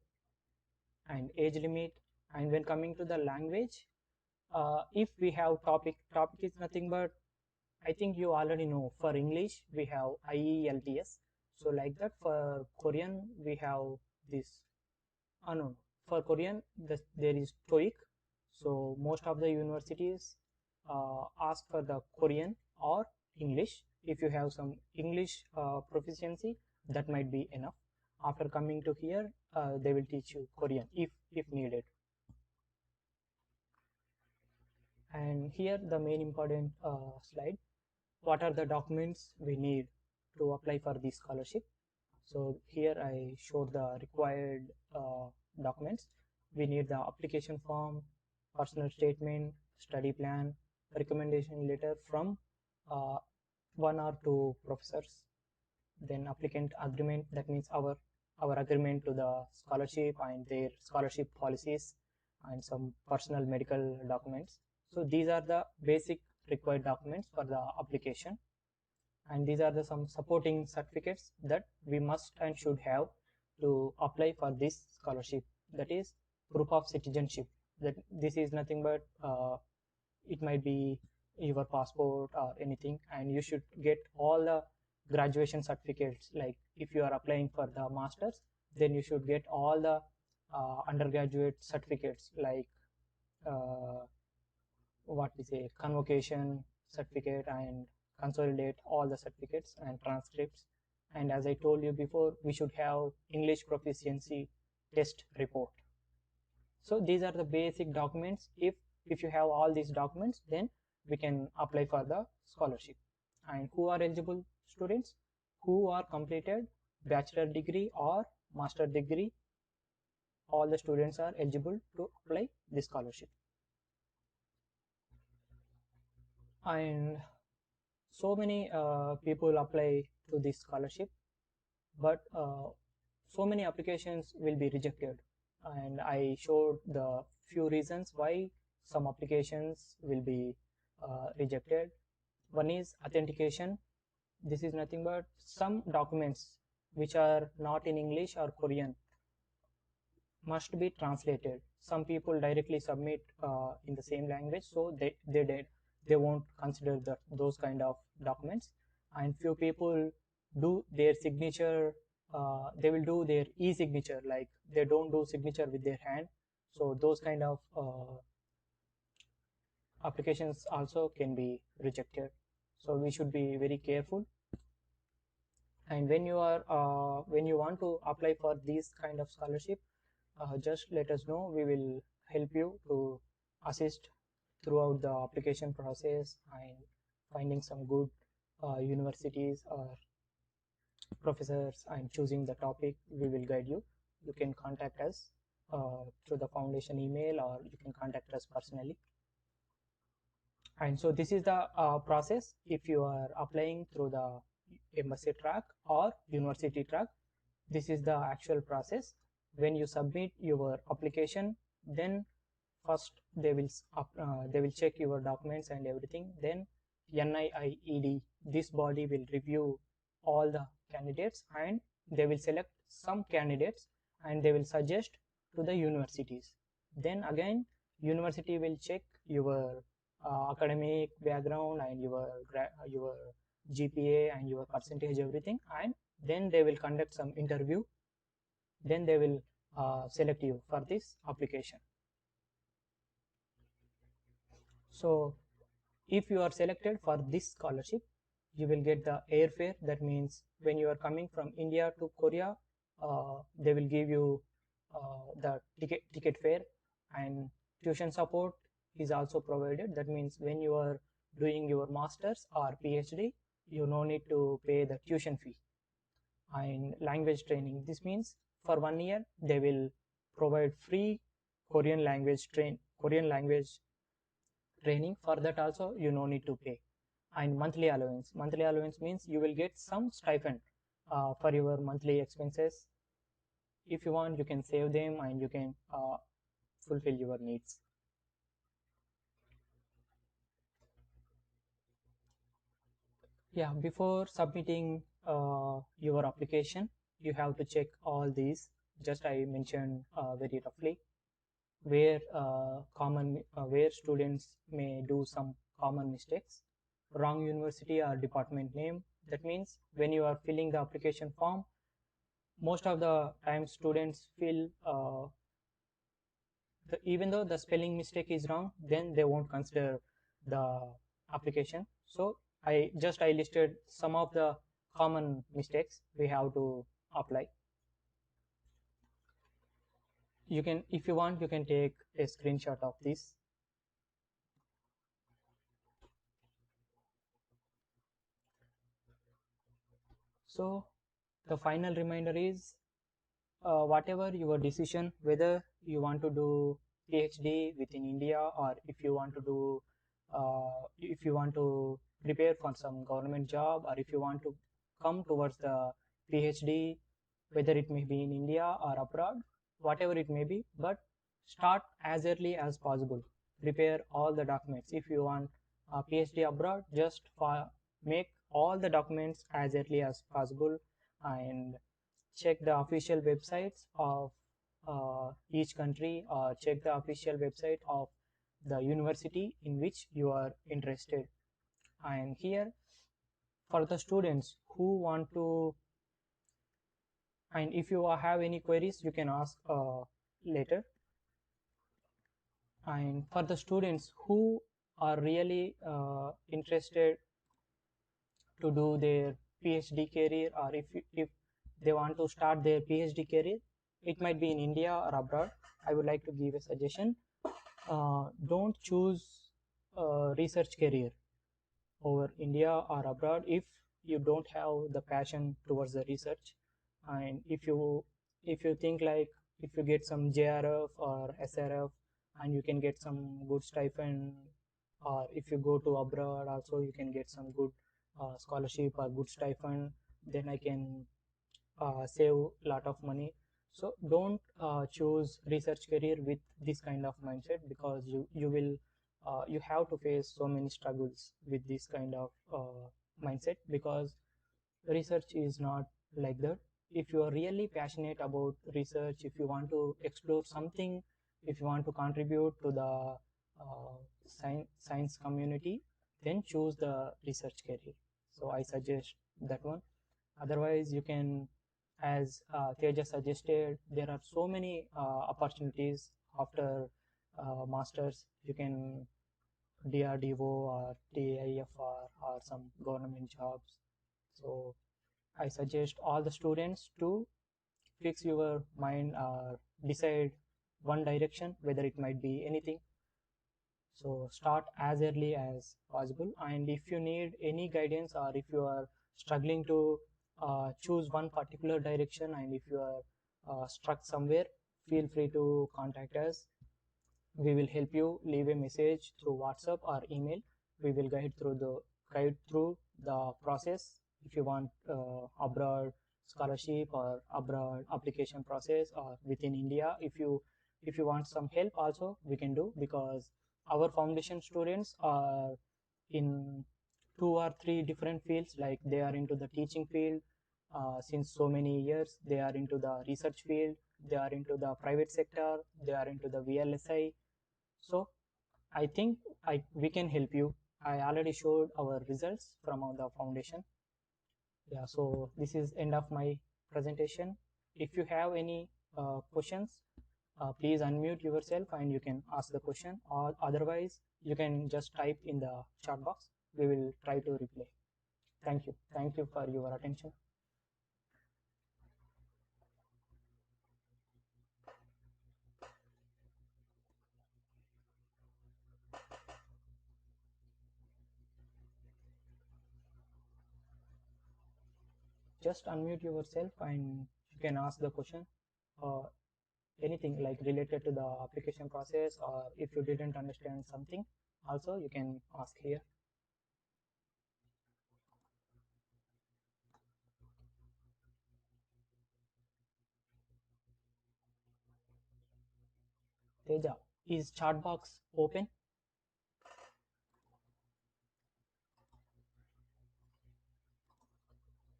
And age limit. And when coming to the language, if we have topic is nothing but, I think you already know, for English we have IELTS. So like that, for Korean we have this no, for Korean there is TOEIC. So most of the universities ask for the Korean or English. If you have some English proficiency, that might be enough. After coming to here, they will teach you Korean if needed. And here the main important slide, what are the documents we need to apply for this scholarship. So here I showed the required documents. We need the application form, personal statement, study plan, recommendation letter from uh, 1 or 2 professors, then applicant agreement, that means our agreement to the scholarship and their scholarship policies, and some personal medical documents. So these are the basic required documents for the application, and these are the some supporting certificates that we must and should have to apply for this scholarship. That is proof of citizenship. That this is nothing but it might be your passport or anything, and you should get all the graduation certificates. Like if you are applying for the masters, then you should get all the undergraduate certificates, like what we say, convocation certificate, and consolidate all the certificates and transcripts. And as I told you before, we should have English proficiency test report. So these are the basic documents. If you have all these documents, then we can apply for the scholarship. And who are eligible students? Who are completed bachelor degree or master degree, all the students are eligible to apply this scholarship. And so many people apply to this scholarship, but so many applications will be rejected, and I showed the few reasons why some applications will be rejected. One is authentication. This is nothing but some documents which are not in English or Korean must be translated. Some people directly submit in the same language, so they won't consider those kind of documents. And few people do their signature, they will do their e-signature, like they don't do signature with their hand. So those kind of applications also can be rejected. So we should be very careful. And when you want to apply for these kind of scholarship, just let us know. We will help you to assist throughout the application process and finding some good universities or professors and choosing the topic. We will guide you. You can contact us through the foundation email, or you can contact us personally. And so this is the process if you are applying through the M.Sc track or university track. This is the actual process. When you submit your application, then first they will check your documents and everything. Then NIIED, this body, will review all the candidates, and they will select some candidates and they will suggest to the universities. Then again, university will check your academic background and your GPA and your percentage, everything, and then they will conduct some interview. Then they will select you for this application. So if you are selected for this scholarship, you will get the airfare. That means when you are coming from India to Korea, they will give you the ticket fare, and tuition support is also provided. That means when you are doing your masters or PhD, you no need to pay the tuition fee. And language training, this means for 1 year they will provide free Korean language training. For that also you no need to pay. And monthly allowance means you will get some stipend for your monthly expenses. If you want, you can save them and you can fulfill your needs. Yeah, before submitting your application, you have to check all these. Just I mentioned very roughly where where students may do some common mistakes. Wrong university or department name. That means when you are filling the application form, most of the time students fill even though the spelling mistake is wrong, then they won't consider the application. So I listed some of the common mistakes we have to apply. You can, if you want, you can take a screenshot of this. So the final reminder is whatever your decision, whether you want to do PhD within India, or if you want to prepare for some government job, or if you want to come towards the PhD, whether it may be in India or abroad, whatever it may be, but start as early as possible. Prepare all the documents. If you want a PhD abroad, just make all the documents as early as possible, and check the official websites of each country, or check the official website of the university in which you are interested. And here, for the students who want to, and if you have any queries, you can ask later. And for the students who are really interested to do their PhD career, or if they want to start their PhD career, it might be in India or abroad, I would like to give a suggestion. Don't choose a research career over India or abroad if you don't have the passion towards the research. And if you think like, if you get some JRF or SRF and you can get some good stipend, or if you go to abroad also you can get some good scholarship or good stipend, then I can save lot of money. So don't choose research career with this kind of mindset, because you will you have to face so many struggles with this kind of mindset, because research is not like that. If you are really passionate about research, if you want to explore something, if you want to contribute to the science community, then choose the research career. So I suggest that one. Otherwise you can, as Teja suggested, there are so many opportunities after masters. You can DRDO or TIFR or some government jobs. So I suggest all the students to fix your mind or decide one direction, whether it might be anything. So start as early as possible, and if you need any guidance or if you are struggling to choose one particular direction, and if you are stuck somewhere, feel free to contact us. We will help you. Leave a message through WhatsApp or email. We will guide through the process. If you want abroad scholarship or abroad application process, or within India, if you want some help also, we can do, because our foundation students are in 2 or 3 different fields. Like, they are into the teaching field since so many years, they are into the research field, they are into the private sector, they are into the VLSI. So I think we can help you. I already showed our results from the foundation. Yeah, so this is end of my presentation. If you have any questions, please unmute yourself and you can ask the question, or otherwise you can just type in the chat box. We will try to reply. Thank you. Thank you for your attention. Just unmute yourself and you can ask the question, or anything like related to the application process, or if you didn't understand something also, you can ask here. Teja, is chat box open?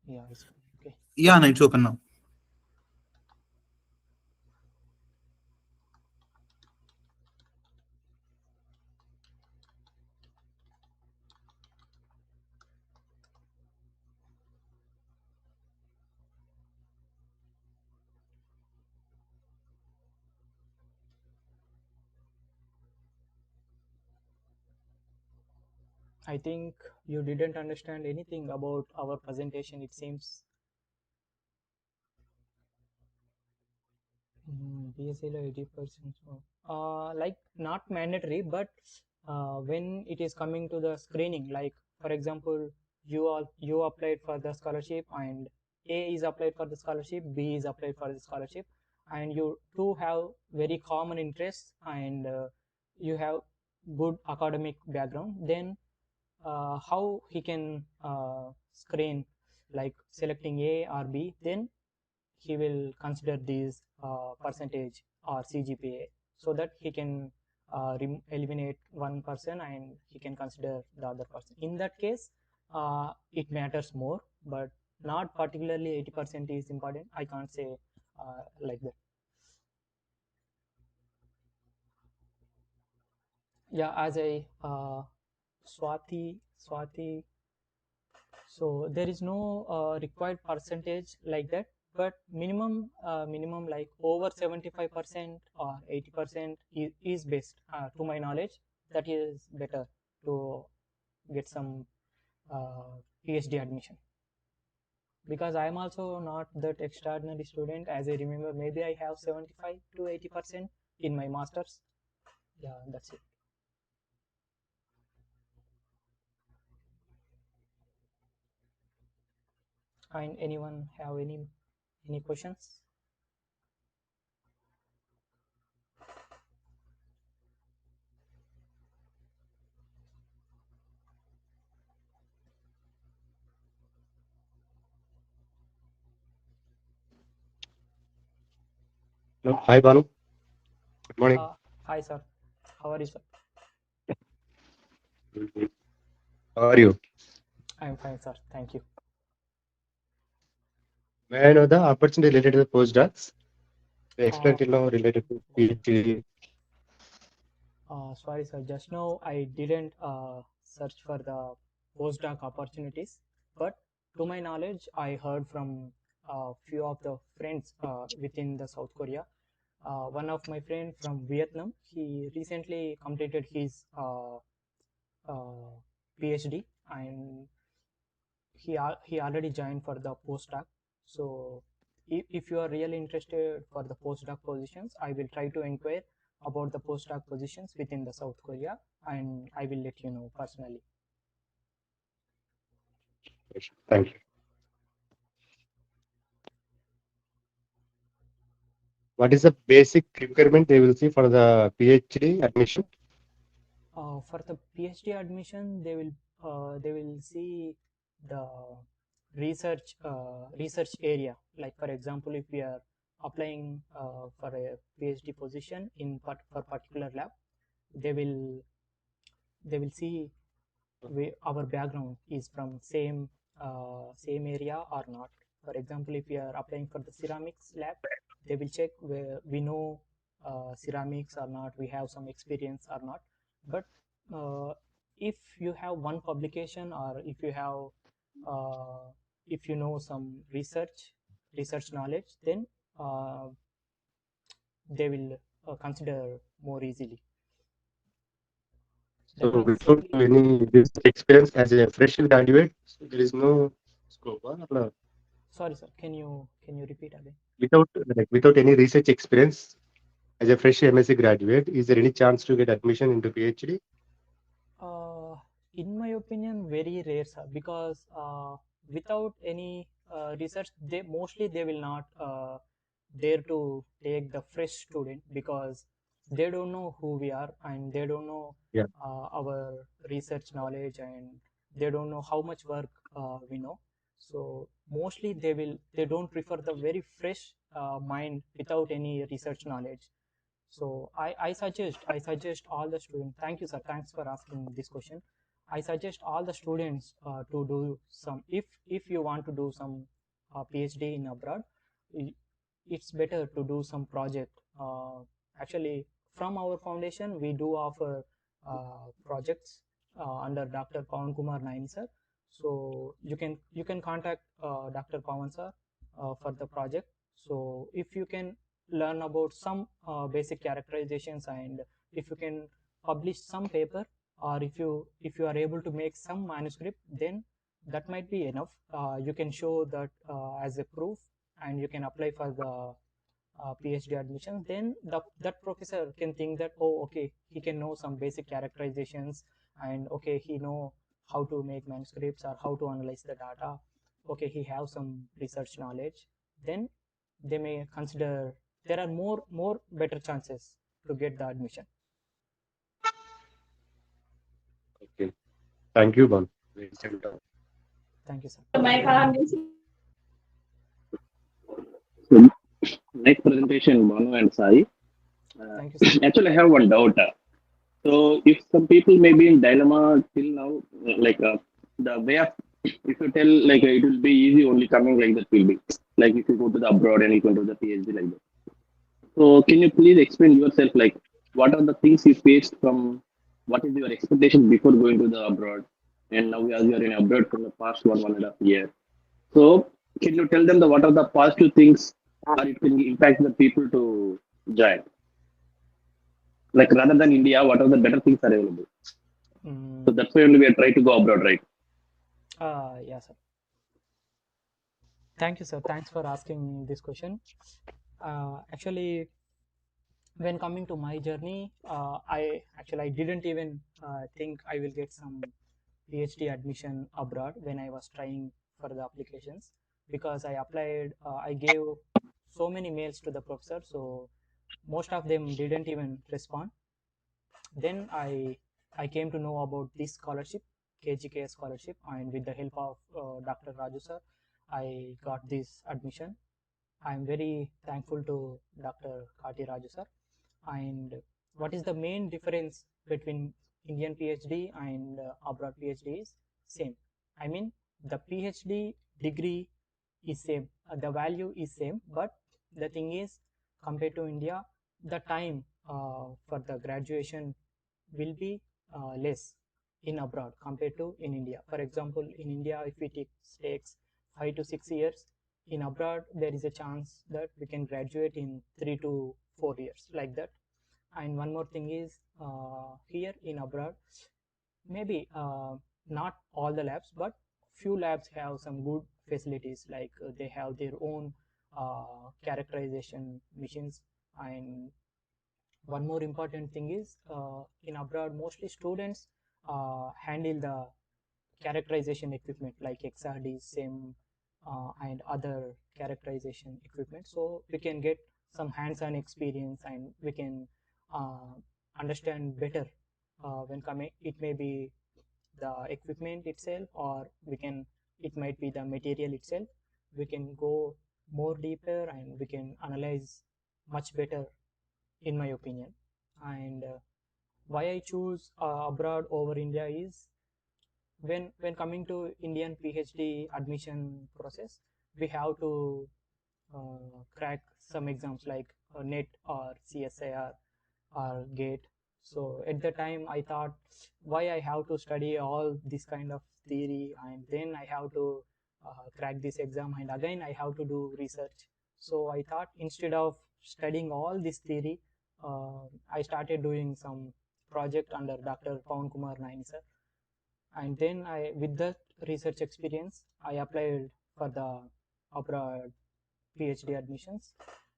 Yeah, it's okay. Yeah, no, it's open now. I think you didn't understand anything about our presentation, it seems. B.Sc 80%. Like, not mandatory, but when it is coming to the screening, like for example, you applied for the scholarship, and A is applied for the scholarship, B is applied for the scholarship, and you two have very common interests, and you have good academic background, then how he can screen, like selecting A or B, then he will consider these percentage or CGPA, so that he can eliminate one person and he can consider the other person. In that case, it matters more, but not particularly 80% is important. I can't say like that. Yeah, as a Swati, so there is no required percentage like that, but minimum like over 75% or 80% is best, to my knowledge. That is better to get some PhD admission, because I am also not that extraordinary student. As I remember, maybe I have 75 to 80% in my masters. Yeah, that's it. And anyone have any questions? Hello. Hi, Banu. Good morning. Hi sir, how are you sir? How are you? I'm fine sir, thank you. May I know the opportunity related to the postdocs? They explained till now related to Okay. PhD. Sorry sir, just now I didn't search for the postdoc opportunities, but to my knowledge, I heard from a few of the friends within the South Korea. One of my friend from Vietnam, he recently completed his PhD, and he already joined for the postdoc. So if you are really interested for the postdoc positions, I will try to inquire about the postdoc positions within the South Korea, and I will let you know personally. Thank you. What is the basic requirement they will see for the PhD admission? For the PhD admission, they will see the research area. Like for example, if we are applying for a PhD position in for particular lab, they will see our background is from same area or not. For example, if we are applying for the ceramics lab, they will check where we know ceramics or not, we have some experience or not. But if you have one publication, or if you know some research knowledge, then uh, they will consider more easily. So That means without any research experience as a fresh graduate, there is no scope. Or sorry sir, can you repeat again? without any research experience as a fresh M.Sc graduate, is there any chance to get admission into PhD? In my opinion, very rare, sir, because without any research, they will not dare to take the fresh student, because they don't know who we are, and they don't know Yeah. our research knowledge, and they don't know how much work we know. So mostly they don't prefer the very fresh mind without any research knowledge. So I suggest all the students. Thank you, sir. Thanks for asking this question. I suggest all the students to do some. If you want to do some PhD in abroad, it's better to do some project. Actually, from our foundation, we do offer projects under Dr. Pawan Kumar Naini sir. So you can contact Dr. Pawan sir for the project. So if you can learn about some basic characterizations, and if you can publish some paper, or if you are able to make some manuscript, then that might be enough. You can show that as a proof, and you can apply for the PhD admission. Then that professor can think that, oh, okay, he can know some basic characterizations, and okay, he know how to make manuscripts or how to analyze the data. Okay, he have some research knowledge. Then they may consider, there are more better chances to get the admission. Okay. Thank you, Bon. Thank you, sir. So, nice presentation, Manu and Sai. Thank you, sir. Actually, I have one doubt. So, if some people may be in dilemma till now, the way of, if you tell it will be easy only coming like that will be like if you go to the abroad and you go to the PhD like that. So, can you please explain yourself what are the things you faced from what is your expectation before going to the abroad, and now as you are in abroad for the past 1.5 year. So, can you tell them what are the positive things, or it can impact the people to join? Like rather than India, what are the better things are available? So that's why only we are trying to go abroad, right? Yeah, sir. Thank you, sir. Thanks for asking this question. Actually, when coming to my journey, I didn't even think I will get some PhD admission abroad when I was trying for the applications, because I applied, I gave so many mails to the professor, so most of them didn't even respond. Then I came to know about this scholarship, KGK scholarship, and with the help of Dr. Raju sir, I got this admission. I am very thankful to Dr. Kati Raju sir. And what is the main difference between Indian PhD and abroad PhD is same. I mean, the PhD degree is same, the value is same, but the thing is, compared to India, the time for the graduation will be less in abroad compared to in India. For example, in India, if it takes 5 to 6 years, in abroad there is a chance that we can graduate in 3 to 4 years, like that. And one more thing is, here in abroad, maybe not all the labs, but few labs have some good facilities, like they have their own characterization machines. And one more important thing is, in abroad mostly students handle the characterization equipment like XRD, SIM, and other characterization equipment. So we can get some hands-on experience, and we can uh, understand better when coming. It may be the equipment itself, or it might be the material itself. We can go more deeper, and we can analyze much better, in my opinion. And why I choose abroad over India is, when coming to Indian PhD admission process, we have to crack some exams like NET or CSIR or GATE. So at the time I thought, why I have to study all this kind of theory, and then I have to crack this exam, and again I have to do research. So I thought, instead of studying all this theory, I started doing some project under Dr. Pawan Kumar Naini sir. And then with that research experience, I applied for the abroad PhD admissions.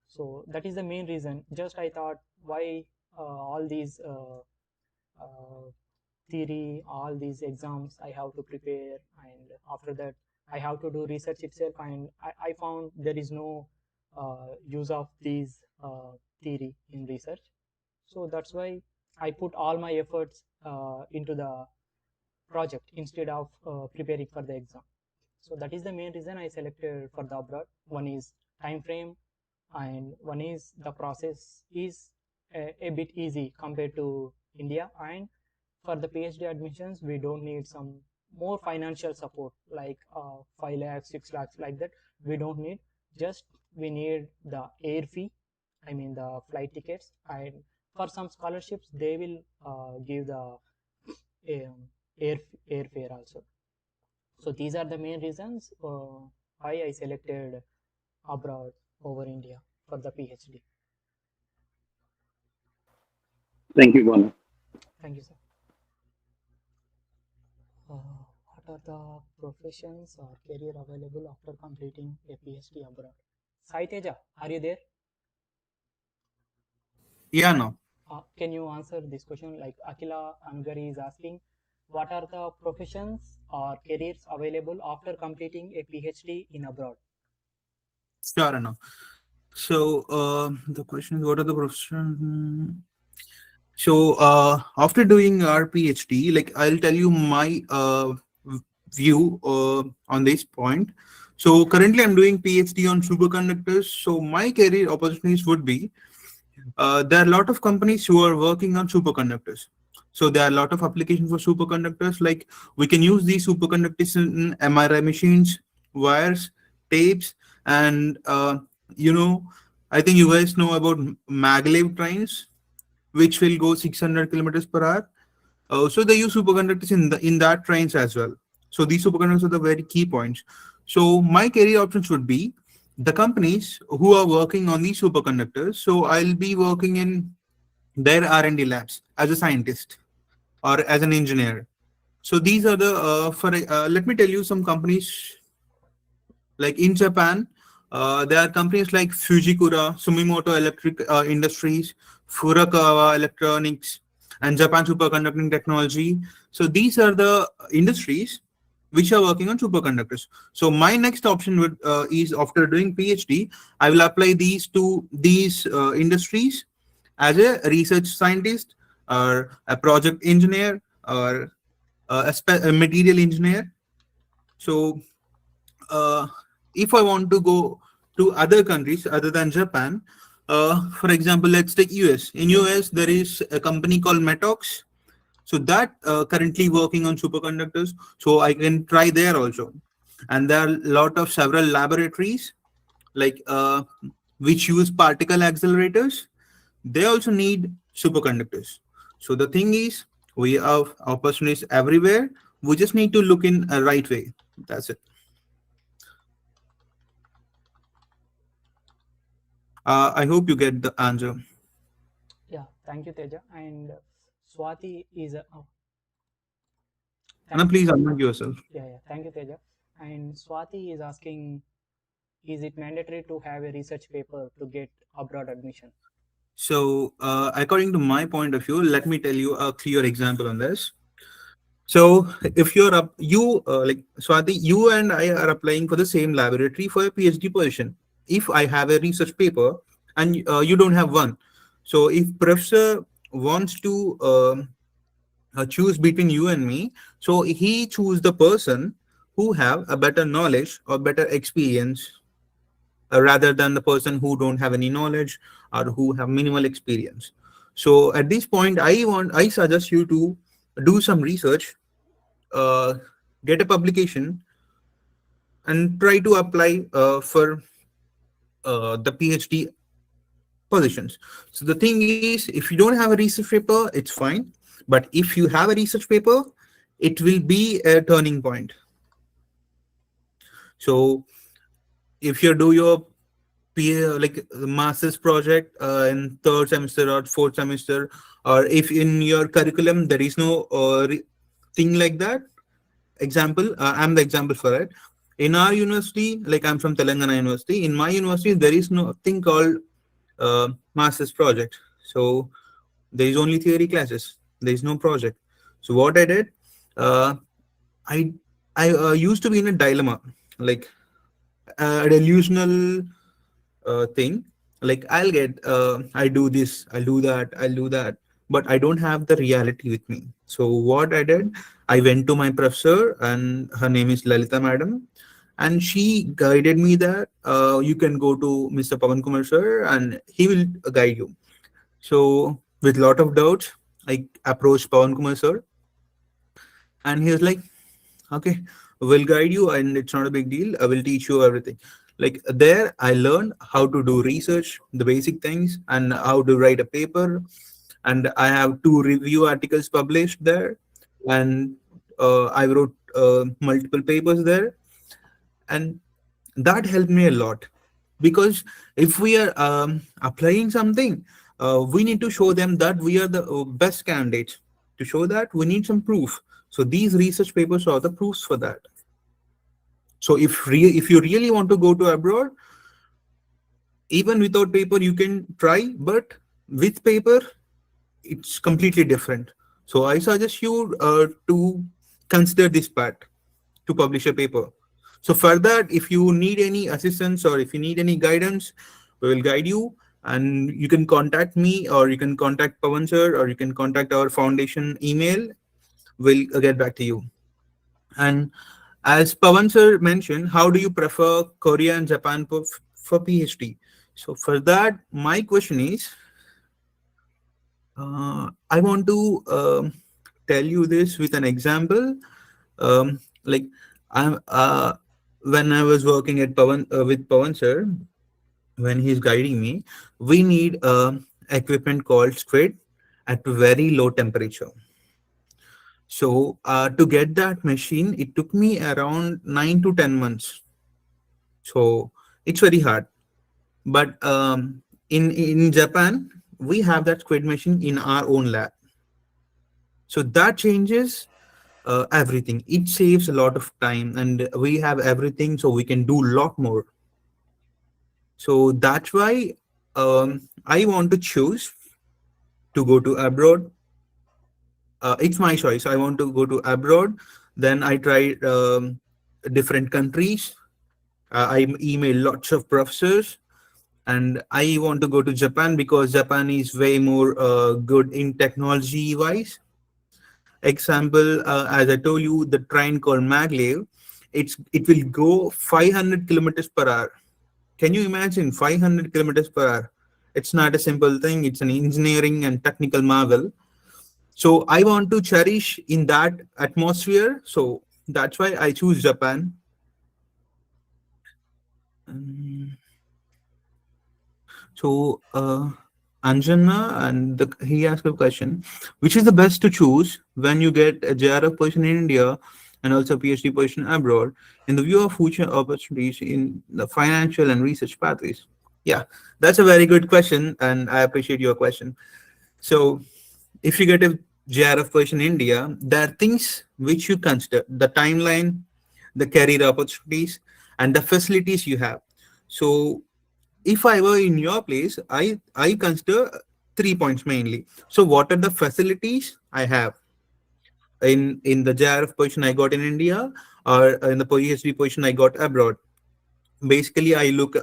So that is the main reason. Just I thought, why all these theory, all these exams I have to prepare, and after that I have to do research itself, and I found there is no use of these theory in research. So that's why I put all my efforts into the project instead of preparing for the exam. So that is the main reason I selected for the abroad. One is time frame, and one is the process is a bit easy compared to India. And for the PhD admissions, we don't need some more financial support like 5 lakhs, 6 lakhs, like that. We don't need. Just we need the air fee, I mean the flight tickets, and for some scholarships they will give the um, air airfare also. So these are the main reasons why I selected abroad over India for the PhD. Thank you, Bonu. Thank you, sir. What are the professions or career available after completing a PhD abroad? Sai Teja, are you there? Yeah, no. Can you answer this question? Like Akila Angari is asking, what are the professions or careers available after completing a PhD in abroad? Sure enough. So the question is, what are the professions? So after doing our PhD, like I'll tell you my view on this point. So currently I'm doing PhD on superconductors. So my career opportunities would be, there are a lot of companies who are working on superconductors. So there are a lot of applications for superconductors. Like we can use these superconductors in MRI machines, wires, tapes, and I think you guys know about maglev trains, which will go 600 kilometers per hour. So they use superconductors in that trains as well. So these superconductors are the very key points. So my career options would be the companies who are working on these superconductors. So I'll be working in their R&D labs as a scientist or as an engineer. So these are the for let me tell you some companies. Like in Japan, there are companies like Fujikura, Sumitomo Electric Industries, Furukawa Electronics, and Japan Superconducting Technology. So these are the industries which are working on superconductors. So my next option would is, after doing PhD, I will apply these industries as a research scientist or a project engineer or a material engineer. So uh, if I want to go to other countries other than Japan, for example, let's take US. In US, there is a company called Metox. So that currently working on superconductors. So I can try there also. And there are a lot of several laboratories like which use particle accelerators. They also need superconductors. So the thing is, we have opportunities everywhere. We just need to look in a right way. That's it. I hope you get the answer. Yeah, thank you, Teja. And Swati is Anna, please unmute yourself. Yeah. Thank you, Teja. And Swati is asking, is it mandatory to have a research paper to get abroad admission? So, according to my point of view, let me tell you a clear example on this. So, if you're up, you like Swati, you and I are applying for the same laboratory for a PhD position. If I have a research paper and you don't have one, so if professor wants to choose between you and me, so he choose the person who have a better knowledge or better experience rather than the person who don't have any knowledge or who have minimal experience. So at this point, I suggest you to do some research, uh, get a publication, and try to apply for the PhD positions. So the thing is, if you don't have a research paper, it's fine. But if you have a research paper, it will be a turning point. So if you do your like master's project in third semester or fourth semester, or if in your curriculum there is no thing like that, example, I'm the example for it. In our university, like I'm from Telangana University, in my university there is no thing called master's project. So there is only theory classes, there is no project. So what I did, uh, i I used to be in a dilemma, like a delusional thing, like I do this, I'll do that, but I don't have the reality with me. So what I did, I went to my professor, and her name is Lalita madam, and she guided me that you can go to Mr. Pavan Kumar sir and he will guide you. So with lot of doubts, I approached Pavan Kumar sir, and he was like, okay, we'll guide you and it's not a big deal, I will teach you everything. Like there I learned how to do research, the basic things, and how to write a paper, and I have 2 review articles published there, and I wrote multiple papers there, and that helped me a lot. Because if we are applying something, we need to show them that we are the best candidates. To show that, we need some proof. So these research papers are the proofs for that. So if you really want to go to abroad, even without paper you can try, but with paper it's completely different. So I suggest you to consider this part to publish a paper. So for that, if you need any assistance or if you need any guidance, we will guide you, and you can contact me, or you can contact Pawan sir, or you can contact our foundation email. We'll get back to you. And as Pawan sir mentioned, how do you prefer Korea and Japan for PhD? So for that, my question is, I want to tell you this with an example. Like I'm when I was working at Pawan with Pawan sir, when he's guiding me, we need equipment called squid at very low temperature. So to get that machine, it took me around 9 to 10 months. So it's very hard. But in Japan, we have that squid machine in our own lab. So that changes everything. It saves a lot of time, and we have everything, so we can do a lot more. So that's why I want to choose to go to abroad. It's my choice. I want to go to abroad. Then I tried different countries. I email lots of professors, and I want to go to Japan because Japan is way more good in technology wise. Example, as I told you, the train called maglev, it will go 500 kilometers per hour. Can you imagine 500 kilometers per hour? It's not a simple thing. It's an engineering and technical marvel. So I want to cherish in that atmosphere. So that's why I choose Japan. Um, So Anjana, and he asked a question: which is the best to choose when you get a JRF position in India and also PhD position abroad, in the view of future opportunities in the financial and research pathways? Yeah, that's a very good question, and I appreciate your question. So if you get a JRF position in India, there are things which you consider: the timeline, the career opportunities, and the facilities you have. So if I were in your place, I consider 3 points mainly. So what are the facilities I have in the JRF position I got in India, or in the PhD position I got abroad? Basically, I look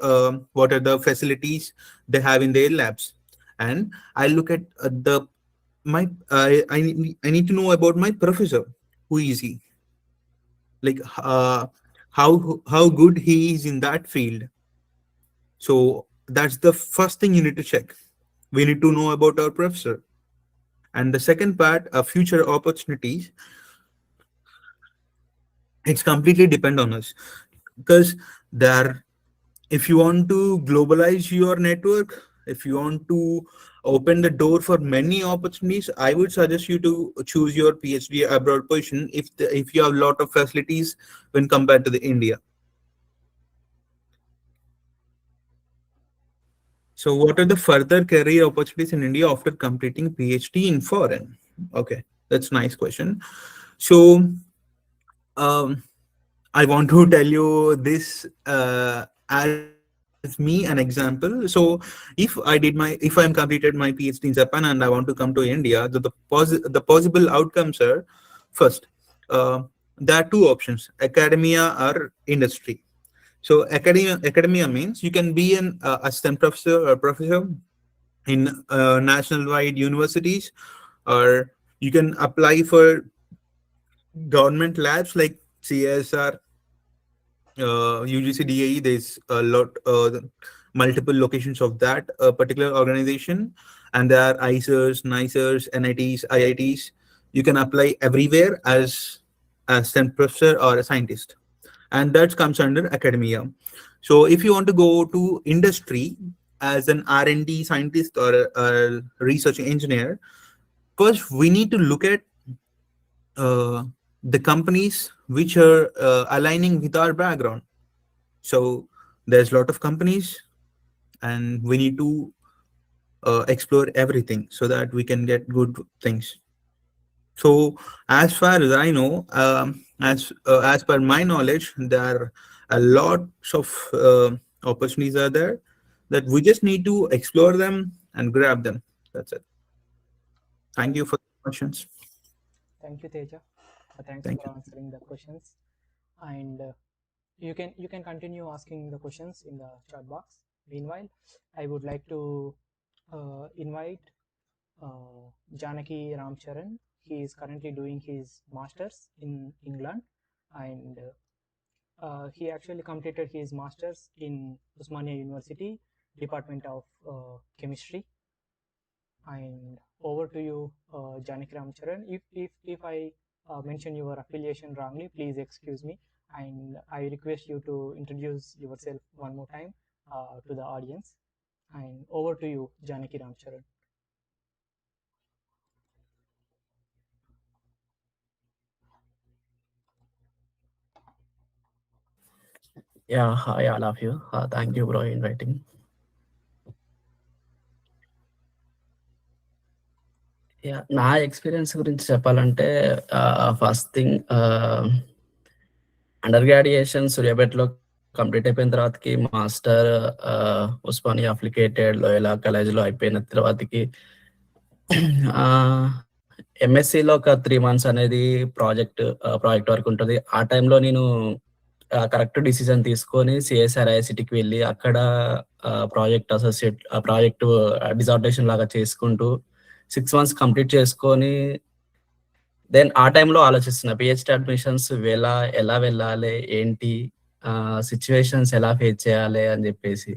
what are the facilities they have in their labs, and I look at the my I need to know about my professor. Who is he? Like how good he is in that field. So that's the first thing you need to check. We need to know about our professor. And the second part, future opportunities, it's completely depend on us, because there, if you want to globalize your network, if you want to open the door for many opportunities, I would suggest you to choose your PhD abroad position if you have a lot of facilities when compared to the India. So what are the further career opportunities in India after completing PhD in foreign? Okay, that's a nice question. So um, I want to tell you this as me an example. So if I'm completed my PhD in Japan and I want to come to India, the possible outcomes are: first, uh, there are two options: academia or industry. So academia means you can be an assistant professor or professor in national wide universities, or you can apply for government labs like CSR, UGC, DAE. There's a lot, multiple locations of that particular organization, and there are ICERs, NICERs, NITs, IITs. You can apply everywhere as a STEM professor or a scientist, and that comes under academia. So if you want to go to industry as an R&D scientist or a research engineer, first we need to look at uh, the companies which are aligning with our background. So there's a lot of companies, and we need to explore everything so that we can get good things. So as far as I know, as per my knowledge, there are a lot of opportunities are there that we just need to explore them and grab them. That's it. Thank you for the questions. Thank you, Teja. Thanks Thank for you. answering the questions. And you can continue asking the questions in the chat box. Meanwhile, I would like to invite Janaki Ramcharan. He is currently doing his masters in England, and he actually completed his masters in Usmania University, Department of Chemistry. And over to you, Janaki Ramcharan. If I mention your affiliation wrongly, please excuse me, and I request you to introduce yourself one more time to the audience. And over to you, Janaki Ramcharan. Yeah, hi all of you. Thank you for inviting. నా experience గురించి చెప్పాలంటే first thing under graduation సూర్యాపేటలో complete అయిపోయిన తర్వాతకి master Osmania అప్లికేటెడ్ లోయలా కాలేజ్లో అయిపోయిన తర్వాతకి ఎంఎస్సిలో ఒక 3 months అనేది ప్రాజెక్ట్ వర్క్ ఉంటుంది. ఆ టైంలో నేను కరెక్ట్ డిసిజన్ తీసుకొని సిఎస్ఆర్ ఐఐసిటీకి వెళ్ళి అక్కడ ప్రాజెక్ట్ అసోసియేట్ ప్రాజెక్ట్ డిజర్టేషన్ లాగా చేసుకుంటూ 6 months కంప్లీట్ చేసుకొని దెన్ ఆ టైంలో ఆలోచిస్తున్నా పిహెచ్డి అడ్మిషన్స్ ఎలా వెళ్ళాలి, ఏంటి సిచ్యువేషన్స్ ఎలా ఫేస్ చేయాలి అని చెప్పేసి.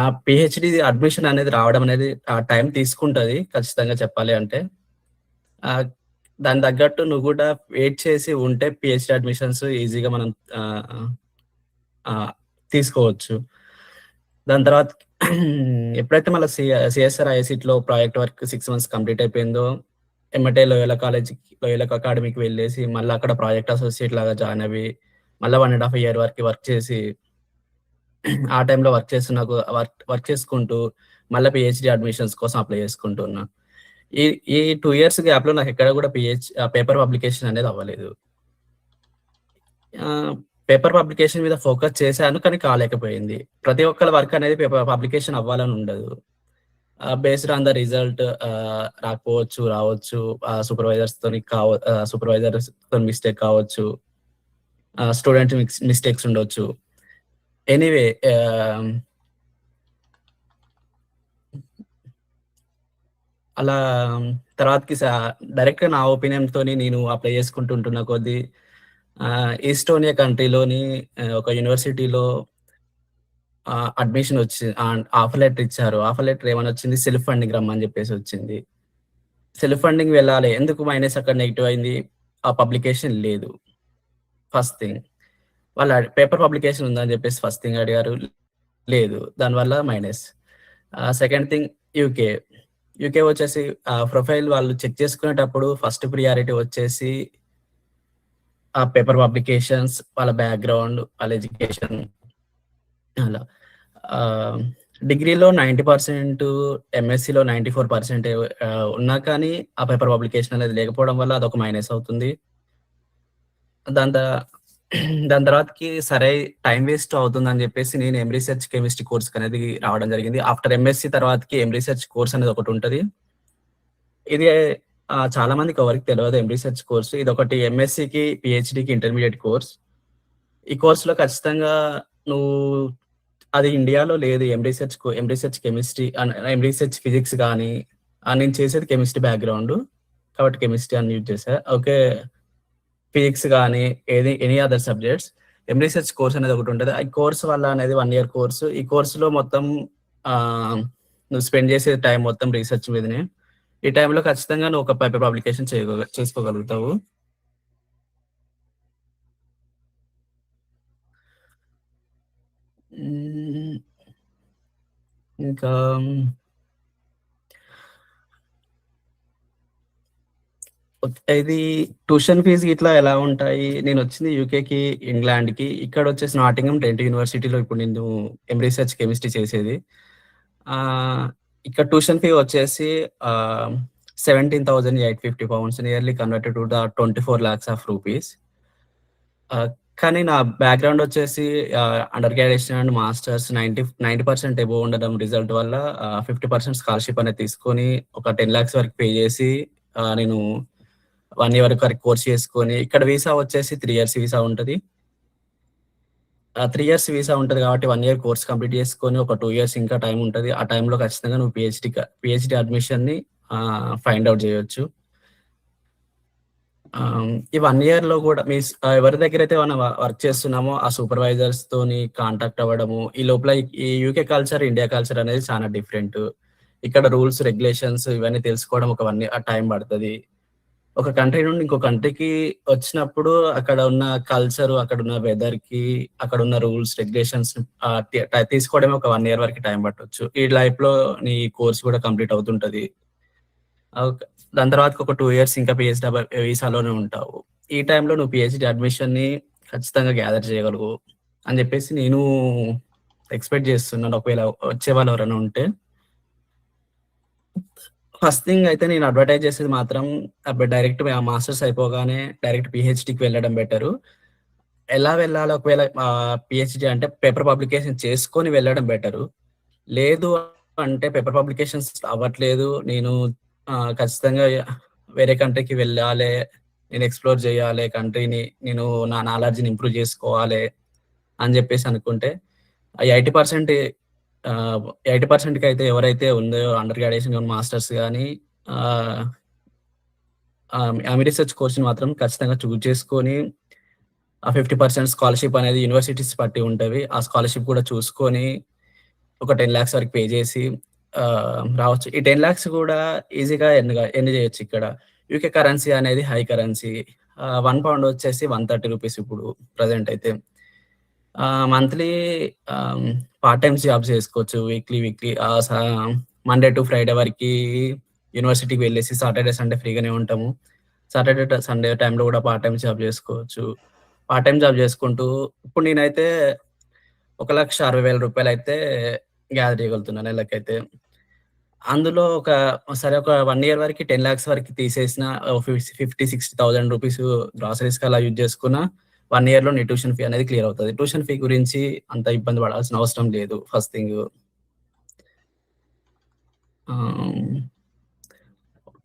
ఆ పిహెచ్డి అడ్మిషన్ అనేది రావడం అనేది ఆ టైం తీసుకుంటది ఖచ్చితంగా చెప్పాలి అంటే. దాని తగ్గట్టు నువ్వు కూడా వెయిట్ చేసి ఉంటే పిహెచ్డి అడ్మిషన్స్ ఈజీగా మనం తీసుకోవచ్చు. దాని తర్వాత ఎప్పుడైతే మళ్ళీ సిఎస్ఆర్ ఐఐసిటీలో ప్రాజెక్ట్ వర్క్ 6 months కంప్లీట్ అయిపోయిందో, ఎమ్మటే లోయల అకాడమీకి వెళ్ళేసి మళ్ళీ అక్కడ ప్రాజెక్ట్ అసోసియేట్ లాగా జాయిన్ అవి మళ్ళీ 1.5 year వరకు వర్క్ చేసి ఆ టైంలో వర్క్ చేసుకుంటూ మళ్ళీ పిహెచ్డి అడ్మిషన్స్ కోసం అప్లై చేసుకుంటున్నా. ఈ 2 ఇయర్స్ గ్యాప్‌లో నాకు ఎక్కడ కూడా పేపర్ పబ్లికేషన్ అనేది అవ్వలేదు. పేపర్ పబ్లికేషన్ మీద ఫోకస్ చేశాను, కానీ కాలేకపోయింది. ప్రతి ఒక్కళ్ళ వర్క్ అనేది పబ్లికేషన్ అవ్వాలని ఉండదు. బేస్డ్ ఆన్ ద రిజల్ట్ రాకపోవచ్చు, రావచ్చు. సూపర్వైజర్స్‌తోని మిస్టేక్ కావచ్చు. స్టూడెంట్ మిస్టేక్స్ ఉండొచ్చు. ఎనీవే అలా తర్వాతకి డైరెక్ట్‌గా నా ఒపీనియన్‌తోని నేను అప్లై చేసుకుంటుంటున్న కొద్దీ ఈస్టోనియా కంట్రీలోని ఒక యూనివర్సిటీలో అడ్మిషన్ ఆఫర్ లెటర్ ఇచ్చారు. ఆఫర్ లెటర్ ఏమని వచ్చింది, సెల్ఫ్ ఫండింగ్ రమ్మని చెప్పేసి వచ్చింది. సెల్ఫ్ ఫండింగ్ వెళ్ళాలి. ఎందుకు మైనస్ అక్కడ నెగెటివ్ అయింది? ఆ పబ్లికేషన్ లేదు. First thing. వాళ్ళ పేపర్ పబ్లికేషన్ ఉందని చెప్పేసి ఫస్ట్ థింగ్ అడిగారు. లేదు. దానివల్ల minus. Second thing UK. UK వచ్చేసి ప్రొఫైల్ వాళ్ళు చెక్ చేసుకునేటప్పుడు ఫస్ట్ ప్రియారిటీ వచ్చేసి ఆ పేపర్ పబ్లికేషన్స్, వాళ్ళ బ్యాక్‌గ్రౌండ్, వాళ్ళ ఎడ్యుకేషన్ అలా. డిగ్రీలో 90%, ఎంఎస్సిలో 94% ఉన్నా కానీ ఆ పేపర్ పబ్లికేషన్ అనేది లేకపోవడం వల్ల అదొక మైనస్ అవుతుంది. దాని తర్వాతకి సరే టైం వేస్ట్ అవుతుందని చెప్పేసి నేను M.Sc కెమిస్ట్రీ కోర్స్ అనేది రావడం జరిగింది. ఆఫ్టర్ ఎంఎస్సి తర్వాతకి M.Sc కోర్స్ అనేది ఒకటి ఉంటది. ఇది చాలా మందికి ఎవరికి తెలియదు M.Sc కోర్స్. ఇది ఒకటి ఎంఎస్సికి, పిహెచ్డికి ఇంటర్మీడియట్ కోర్స్. ఈ కోర్సులో ఖచ్చితంగా నువ్వు అది ఇండియాలో లేదు. M.Sc కెమిస్ట్రీ M.Sc ఫిజిక్స్ కానీ నేను చేసేది కెమిస్ట్రీ బ్యాక్‌గ్రౌండ్ కాబట్టి కెమిస్ట్రీ అని యూజ్ చేశా. ఓకే. ఫిజిక్స్ కానీ any other subjects M.Sc course అనేది ఒకటి ఉంటుంది. ఈ కోర్స్ వల్ల అనేది 1 ఇయర్ కోర్సు. ఈ కోర్సులో మొత్తం నువ్వు స్పెండ్ చేసే టైం మొత్తం రీసెర్చ్ మీదనే. ఈ టైంలో ఖచ్చితంగా నువ్వు ఒక పేపర్ పబ్లికేషన్ చేసుకోగలుగుతావు. ఇంకా ఇది ట్యూషన్ ఫీజు ఇట్లా ఎలా ఉంటాయి? నేను వచ్చింది యూకేకి, ఇంగ్లాండ్‌కి. ఇక్కడ వచ్చేసి నాటింఘమ్ ట్రెంట్ యూనివర్సిటీలో ఇప్పుడు నేను M.Sc కెమిస్ట్రీ చేసేది. ఇక్కడ ట్యూషన్ ఫీ వచ్చేసి 17,850 pounds, nearly converted to the 24 lakhs of rupees. కానీ నా బ్యాక్‌గ్రౌండ్ వచ్చేసి under graduation and masters 90% above ఉండడం రిజల్ట్ వల్ల 50% స్కాలర్‌షిప్ అనేది తీసుకొని ఒక 10 lakhs వరకు పే చేసి నేను 1 ఇయర్ వరకు కోర్స్ చేసుకొని, ఇక్కడ వీసా వచ్చేసి 3 years వీసా ఉంటది. 3 years వీసా ఉంటది కాబట్టి 1 year కోర్స్ కంప్లీట్ చేసుకొని ఒక 2 years ఇంకా టైం ఉంటది. ఆ టైంలో ఖచ్చితంగా నువ్వు పిహెచ్‌డి అడ్మిషన్‌ని ఫైండ్ అవుట్ చేయొచ్చు. ఈ 1 ఇయర్‌లో కూడా ఎవరి దగ్గరైతే మనం వర్క్ చేస్తున్నామో ఆ సూపర్వైజర్స్‌తోని కాంటాక్ట్ అవ్వడము. ఈ లోపల ఈ యూకే కల్చర్, ఇండియా కల్చర్ అనేది చాలా డిఫరెంట్. ఇక్కడ రూల్స్, రెగ్యులేషన్స్ ఇవన్నీ తెలుసుకోవడం ఒక 1 year టైం పడతది. ఒక కంట్రీ నుండి ఇంకో కంట్రీకి వచ్చినప్పుడు అక్కడ ఉన్న కల్చర్, అక్కడ ఉన్న వెదర్‌కి, అక్కడ ఉన్న రూల్స్, రెగ్యులేషన్స్ తీసుకోవడమే ఒక 1 year వరకు టైం పట్టొచ్చు. ఈ లైఫ్‌లో నీ కోర్స్ కూడా కంప్లీట్ అవుతుంటది. దాని తర్వాత ఒక 2 years ఇంకా పిహెచ్‌డి వీసాలోనే ఉంటావు. ఈ టైంలో నువ్వు పిహెచ్‌డి అడ్మిషన్‌ని ఖచ్చితంగా గ్యాదర్ చేయగలవు అని చెప్పేసి నేను ఎక్స్‌పెక్ట్ చేస్తున్నాను. ఒకవేళ వచ్చేవాళ్ళు ఎవరైనా ఉంటే. ఫస్ట్ థింగ్ అయితే నేను అడ్వర్టైజ్ చేసేది మాత్రం డైరెక్ట్ మాస్టర్స్ అయిపోగానే డైరెక్ట్ పిహెచ్‌డికి వెళ్ళడం బెటరు. ఎలా వెళ్ళాలో ఒకవేళ పిహెచ్‌డి అంటే పేపర్ పబ్లికేషన్ చేసుకొని వెళ్ళడం బెటరు. లేదు అంటే పేపర్ పబ్లికేషన్స్ అవ్వట్లేదు, నేను ఖచ్చితంగా వేరే కంట్రీకి వెళ్ళాలి, నేను ఎక్స్‌ప్లోర్ చేయాలి కంట్రీని, నేను నా నాలెడ్జ్‌ని ఇంప్రూవ్ చేసుకోవాలి అని చెప్పేసి అనుకుంటే 80% 80%కి అయితే ఎవరైతే ఉందో అండర్ గ్రాడ్యుయేషన్ కానీ మాస్టర్స్ కానీ M.Sc కోర్స్‌ని మాత్రం ఖచ్చితంగా చూజ్ చేసుకొని ఆ 50% స్కాలర్‌షిప్ అనేది యూనివర్సిటీస్ బట్టి ఉంటవి. ఆ స్కాలర్‌షిప్ కూడా చూసుకొని ఒక 10 lakhs వరకు పే చేసి రావచ్చు. ఈ 10 lakhs కూడా ఈజీగా ఎర్న్ చేయొచ్చు ఇక్కడ. యూకే కరెన్సీ అనేది హై కరెన్సీ. 1 pound వచ్చేసి 130 రూపీస్ ఇప్పుడు ప్రెజెంట్ అయితే. మంత్లీ పార్ట్ టైమ్ జాబ్స్ చేసుకోవచ్చు. వీక్లీ మండే టు ఫ్రైడే వరకి యూనివర్సిటీకి వెళ్ళేసి సాటర్డే, సండే ఫ్రీగానే ఉంటాము. సాటర్డే, సండే టైంలో కూడా పార్ట్ టైమ్ జాబ్ చేసుకోవచ్చు. పార్ట్ టైమ్ జాబ్ చేసుకుంటూ ఇప్పుడు నేనైతే 1,60,000 రూపాయలు అయితే గ్యాదర్ చేయగలుగుతున్నాను నెలకైతే. అందులో సరే ఒక 1 ఇయర్ వరకు 10 lakhs వరకు తీసేసిన 50,000-60,000 రూపీస్ గ్రాసరీస్‌కి అలా యూజ్ చేసుకున్న 1 ఇయర్‌లో నీ ట్యూషన్ ఫీ అనేది క్లియర్ అవుతది. ట్యూషన్ ఫీ గురించి అంత ఇబ్బంది పడాల్సిన అవసరం లేదు ఫస్ట్ థింగ్.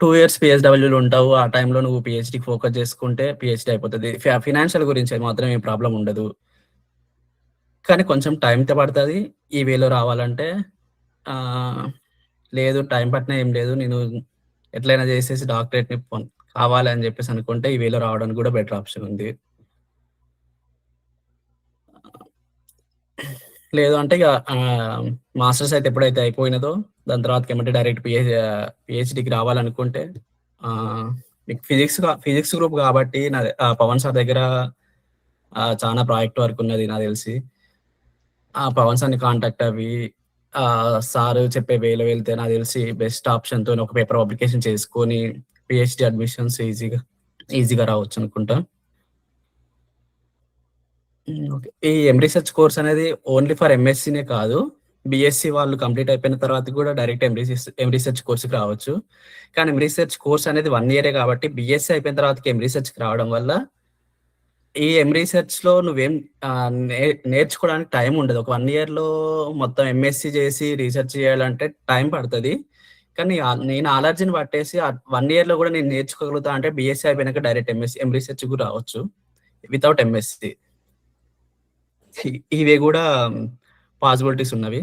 2 ఇయర్స్ పీఎస్‌డబ్ల్యూలో ఉంటావు. ఆ టైంలో నువ్వు పీహెచ్‌డీకి ఫోకస్ చేసుకుంటే పీహెచ్‌డీ అయిపోతది. ఫినాన్షియల్ గురించి మాత్రం ఏం ప్రాబ్లమ్ ఉండదు. కానీ కొంచెం టైంతో పడతది. ఈ వేలో రావాలంటే. లేదు టైం పట్టినా ఏం లేదు. నేను ఎట్లైనా చేసేసి డాక్టరేట్‌ని కావాలి అని చెప్పేసి అనుకుంటే ఈ వేలో రావడానికి కూడా బెటర్ ఆప్షన్ ఉంది. లేదు అంటే ఇక మాస్టర్స్ అయితే ఎప్పుడైతే అయిపోయినదో దాని తర్వాత ఎమ్మటే డైరెక్ట్ పీహెచ్‌డీకి రావాలనుకుంటే మీకు ఫిజిక్స్ గ్రూప్ కాబట్టి పవన్ సార్ దగ్గర చాలా ప్రాజెక్ట్ వర్క్ ఉన్నది నాకు తెలిసి. పవన్ సార్‌ని కాంటాక్ట్ అవ్వి సార్ చెప్పే వేలో వెళ్తే నాకు తెలిసి బెస్ట్ ఆప్షన్‌తోని ఒక పేపర్ పబ్లికేషన్ చేసుకొని పీహెచ్‌డీ అడ్మిషన్స్ ఈజీగా రావచ్చు అనుకుంటా. ఓకే. ఈ రీసెర్చ్ కోర్స్ అనేది ఓన్లీ ఫర్ ఎంఎస్సీనే కాదు. బీఎస్సీ వాళ్ళు కంప్లీట్ అయిపోయిన తర్వాత కూడా డైరెక్ట్ రీసెర్చ్ కోర్స్‌కి రావచ్చు. కానీ రీసెర్చ్ కోర్స్ అనేది 1 ఇయరే కాబట్టి బీఎస్సీ అయిపోయిన తర్వాత రీసెర్చ్‌కి రావడం వల్ల ఈ రీసెర్చ్‌లో నువ్వేం నేర్చుకోవడానికి టైం ఉండదు. ఒక 1 ఇయర్‌లో మొత్తం ఎంఎస్సీ చేసి రీసెర్చ్ చేయాలంటే టైం పడతది. కానీ నేను అలర్జీని పట్టేసి 1 ఇయర్‌లో కూడా నేను నేర్చుకోగలుగుతా అంటే బీఎస్సీ అయిపోయినాక డైరెక్ట్ రీసెర్చ్ కూడా రావచ్చు వితౌట్ ఎంఎస్సీ. ఇవి కూడా పాసిబిలిటీస్ ఉన్నవి.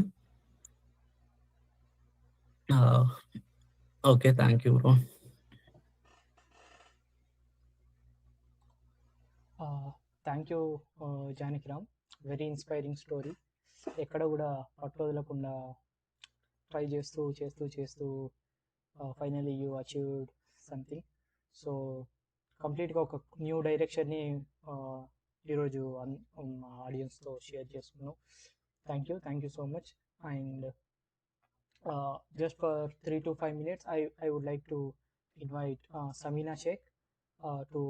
Okay. Thank you bro. Thank you Janakiram. Very inspiring story. ఎక్కడ కూడా పట్టు వదలకుండా ట్రై చేస్తూ finally you achieved something. So కంప్లీట్గా ఒక న్యూ డైరెక్షన్ని ఈరోజు మా ఆడియన్స్తో షేర్ చేసుకున్నాం. Thank you so much. And just for 3 to 5 minutes, I would like to invite Samina Sheikh to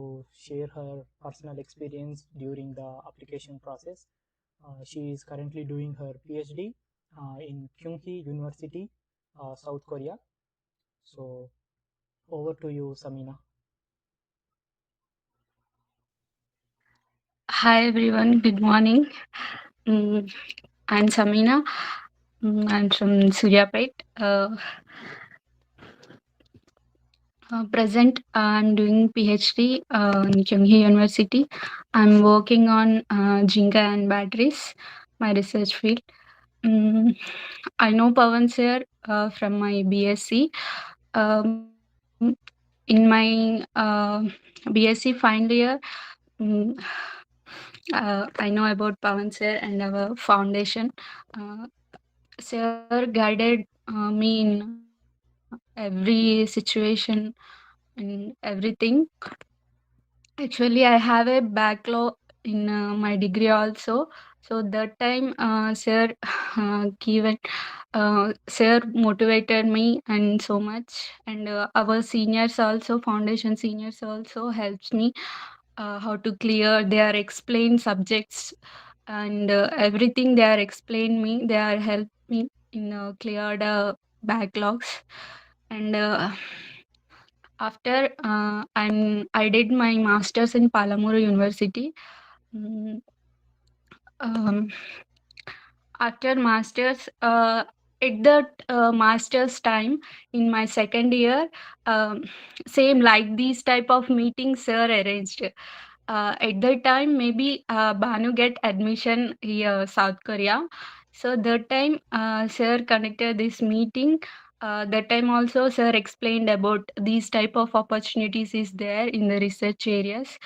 share her personal experience during the application process. She is currently doing her PhD in Kyunghee University, South Korea. So over to you, Samina. Hi everyone, good morning. I'm Samina. I'm from Suryapet. Present, I'm doing PhD in Kyunghee University. I'm working on Jinga and batteries, my research field. I know Pawan sir from my B.Sc. In my B.Sc final year, I know about Pawan sir and our foundation. Sir guided me in every situation and everything. Actually, I have a backlog in my degree also. So that time, sir sir motivated me and so much. And our seniors also, foundation seniors also helps me how to clear their explained subjects and everything they are explained me. They are helped me in clear the backlogs. And after I did my masters in Palamuru University. After masters, at that masters time in my second year, same like these type of meetings sir arranged. At that time, maybe Banu get admission here, South Korea. So that time, sir connected this meeting. That time also, sir explained about these type of opportunities is there in the research areas.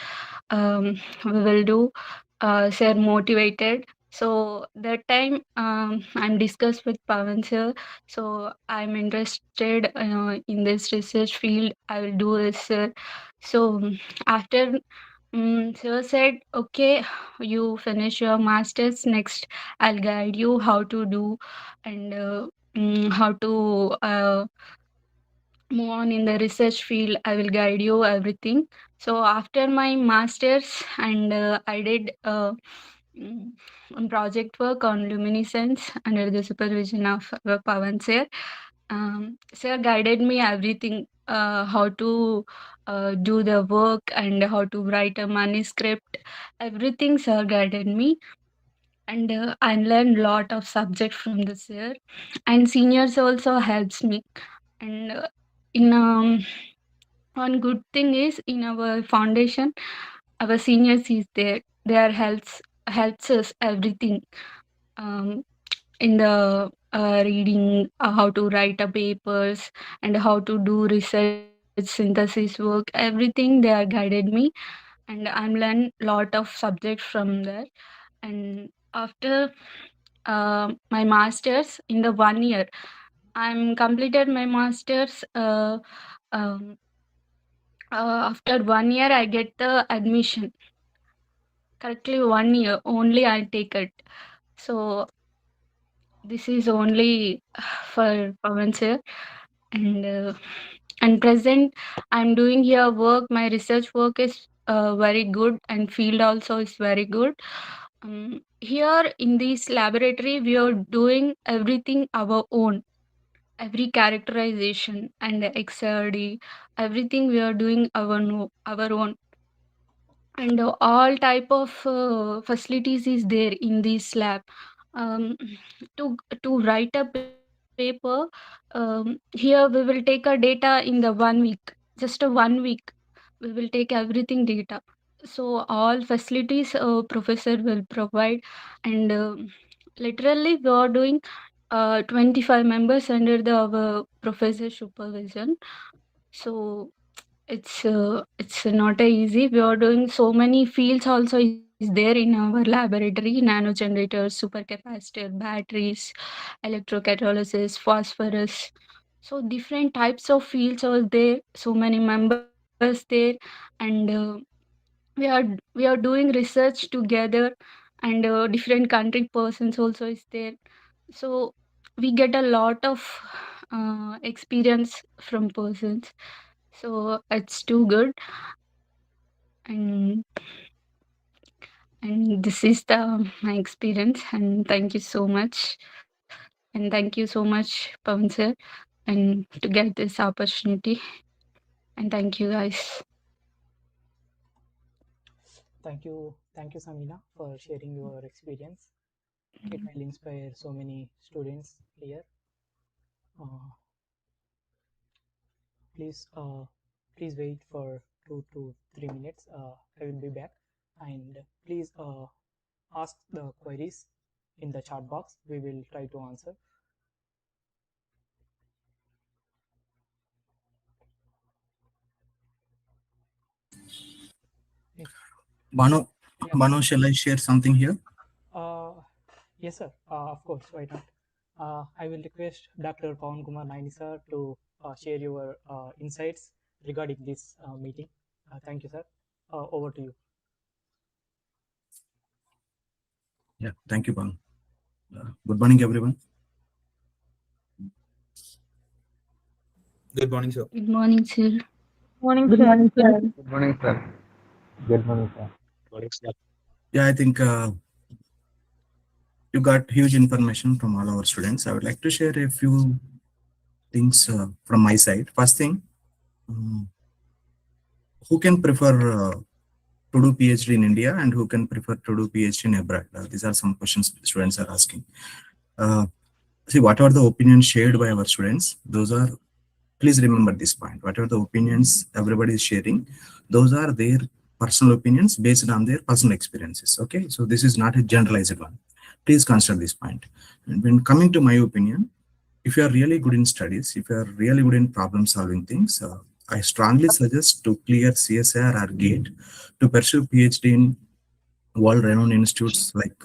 We will do. Sir motivated. So that time, I'm discussed with Pawan sir. So I'm interested in this research field. I will do this, sir. So after sir said, okay, you finish your masters, next I'll guide you how to do and how to move on in the research field. I will guide you everything. So after my masters and I did project work on luminescence under the supervision of Pawan sir. Sir guided me everything, how to do the work and how to write a manuscript. Everything sir guided me, and I learned lot of subject from the sir. And seniors also helps me. And in one good thing is in our foundation, our seniors is there. They are helps us everything. Um, in the reading, how to write a papers and how to do research synthesis work, everything they are guided me, and I'm learned lot of subjects from there. And after my masters in the 1 year, I'm completed my masters. Um, After 1 year I get the admission. Correctly 1 year only I take it. So this is only for Pawan sir. And present I'm doing here work. My research work is very good, and field also is very good. Here in this laboratory we are doing everything our own, every characterization and XRD, everything we are doing our own. And all type of facilities is there in this lab. um, to write a paper, here we will take a data in the 1 week, just a 1 week we will take everything data. So all facilities professor will provide. And literally we are doing 25 members under the our professor supervision. So it's not a easy. We are doing so many fields also is there in our laboratory: nano generators, supercapacitor, batteries, electrocatalysis, phosphorus. So different types of fields are there. So many members there, and we are doing research together, and different country persons also is there. So we get a lot of experience from persons. So it's too good. And this is the my experience. And thank you so much. And thank you so much, Pawan sir, and to get this opportunity. And thank you guys. Thank you, Samina, for sharing your experience. It will inspire so many students here. Uh, please, please wait for 2 to 3 minutes. I will be back, and please ask the queries in the chat box. We will try to answer. If, Bano, yeah. Bano, shall I share something here? Yes, sir. Of course. Why not? I will request Dr. Pawan Kumar Naini sir to share your insights regarding this meeting. Thank you, sir. Over to you. Yeah, thank you, Bano. Good morning, everyone. Good morning, sir. Good morning, sir. Morning, Good sir. morning, sir. Good morning, sir. Good morning, sir. Yeah, I think you got huge information from all our students. I would like to share a few things from my side. First thing, who can prefer to do PhD in India and who can prefer to do PhD in abroad? These are some questions students are asking. See, whatever the opinions shared by our students, those are, please remember this point. Whatever the opinions everybody is sharing, those are their personal opinions based on their personal experiences. Okay, so this is not a generalized one. Please consider this point. And when coming to my opinion, if you are really good in studies, if you are really good in problem solving things, I strongly suggest to clear CSIR or GATE to pursue PhD in world-renowned institutes like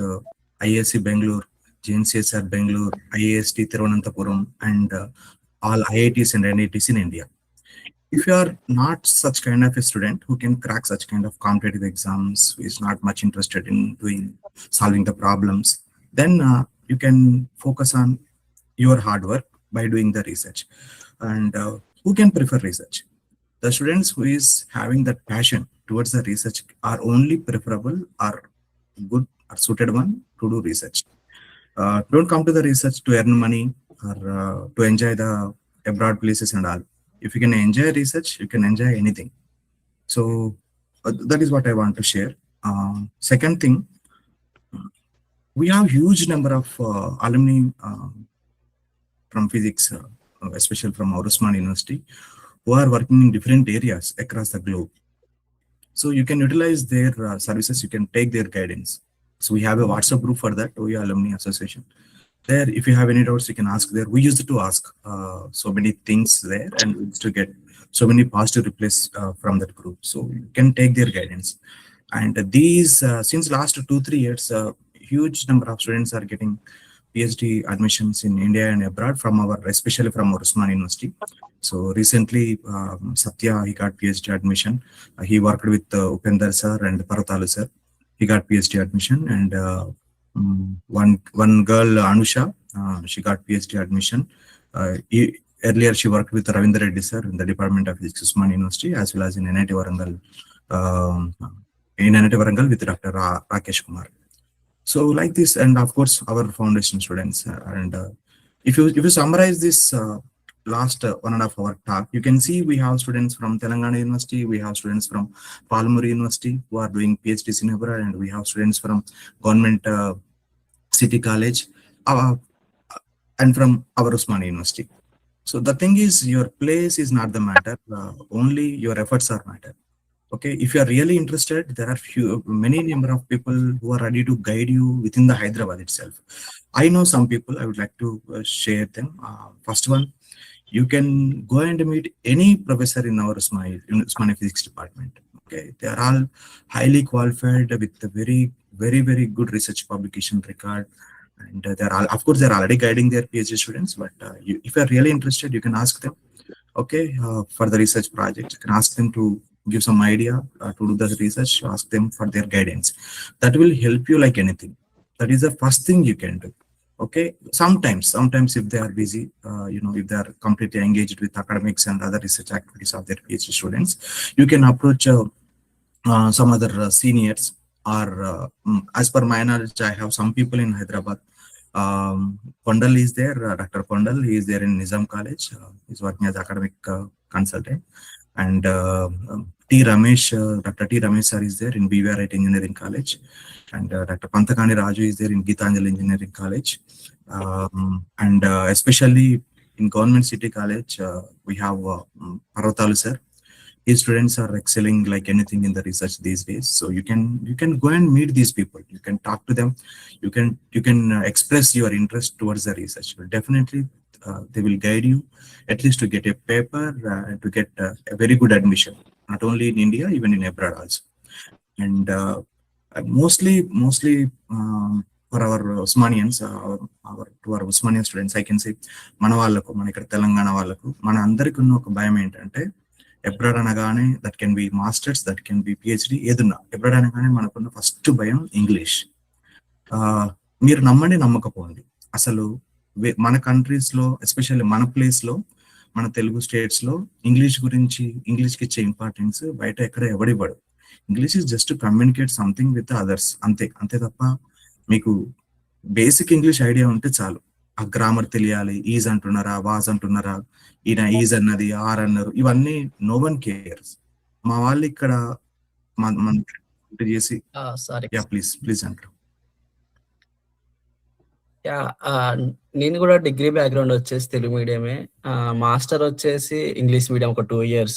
ISC Bangalore, JNCSR Bangalore, IAST Thiruvananthapuram, and all IITs and NITs in India. If you are not such kind of a student who can crack such kind of competitive exams, who is not much interested in doing solving the problems, then you can focus on your hard work by doing the research. And who can prefer research? The students who is having that passion towards the research are only preferable or good or suited one to do research. Don't come to the research to earn money or to enjoy the abroad places and all. If you can enjoy research, you can enjoy anything. So that is what I want to share. Second thing, we have huge number of alumni from physics, especially from Osman University, who are working in different areas across the globe. So you can utilize their services, you can take their guidance. So we have a WhatsApp group for that, OU Alumni Association. There, if you have any doubts, you can ask there. We used to ask so many things there, and we used to get so many positive replies from that group. So you can take their guidance. And these, since last 2-3 years, huge number of students are getting PhD admissions in India and abroad from especially from Osman University. So recently, Satya, he got PhD admission. He worked with Upender sir and Paratalu sir. He got PhD admission, and one girl, Anusha, she got PhD admission. Earlier, she worked with Ravindra Reddy sir in the Department of Physics, Usman University, as well as in NIT Warangal. In NIT Warangal with Dr. Rakesh Kumar. So like this, and of course our foundation students. And if you summarize this last 1.5 hour talk, you can see we have students from Telangana University, we have students from Palmur University who are doing PhDs in abroad, and we have students from Government City College and from our Osman University. So the thing is, your place is not the matter, only your efforts are matter. Okay, if you are really interested, there are many number of people who are ready to guide you within the Hyderabad itself. I know some people, I would like to share them. First one, you can go and meet any professor in our Usmania Physics department. Okay, they are all highly qualified with a very good research publication record, and they're all, of course, they're already guiding their PhD students. But if you are really interested, you can ask them. Okay, for the research project, you can ask them to give some idea to do the research. Ask them for their guidance. That will help you like anything. That is the first thing you can do. Okay, sometimes if they are busy, if they are completely engaged with academics and other research activities of their PhD students, you can approach some other seniors, or as per my knowledge, I have some people in Hyderabad. Kondal is there, Dr. Kondal, he is there in Nizam College. He's working as academic consultant. And Dr. T. Ramesh sir is there in BVRIT Engineering College. And Dr. Pantakani Raju is there in Geetanjali Engineering College. And especially in Government City College, we have Paratalu sir. His students are excelling like anything in the research these days. So you can go and meet these people. You can talk to them. You can express your interest towards the research. But definitely, they will guide you at least to get a paper, to get a very good admission, not only in India, even in abroad also. And mostly for our Osmanians, to our Osmanian students, I can say, మన వాళ్ళకు, మన ఇక్కడ తెలంగాణ వాళ్ళకు, మన అందరికి ఉన్న ఒక భయం ఏంటంటే, abroad అనగానే that can be masters, that can be PhD, ఏదున్నా abroad అనగానే మనకున్న ఫస్ట్ భయం ఇంగ్లీష్. మీరు నమ్మండి నమ్మకపోండి, అసలు మన కంట్రీస్ లో, ఎస్పెషల్లీ మన ప్లేస్ లో, మన తెలుగు స్టేట్స్ లో ఇంగ్లీష్కి ఇచ్చే ఇంపార్టెన్స్ బయట ఎక్కడ ఎవడివ్వడు. English is just to communicate something with others, అంతే తప్ప మీకు బేసిక్ ఇంగ్లీష్ ఐడియా ఉంటే చాలు. ఆ గ్రామర్ తెలియాలి. ఈజ్ అంటున్నారా, వాజ్ అంటున్నారా, ఈయన ఈజ్ అన్నది, ఆర్ అన్నారు, ఇవన్నీ నో వన్ కేర్స్. మా వాళ్ళు ఇక్కడ చేసి ప్లీజ్ అంటారు. నేను కూడా డిగ్రీ బ్యాక్గ్రౌండ్ వచ్చేసి తెలుగు మీడియమే, మాస్టర్ వచ్చేసి ఇంగ్లీష్ మీడియం ఒక 2 years.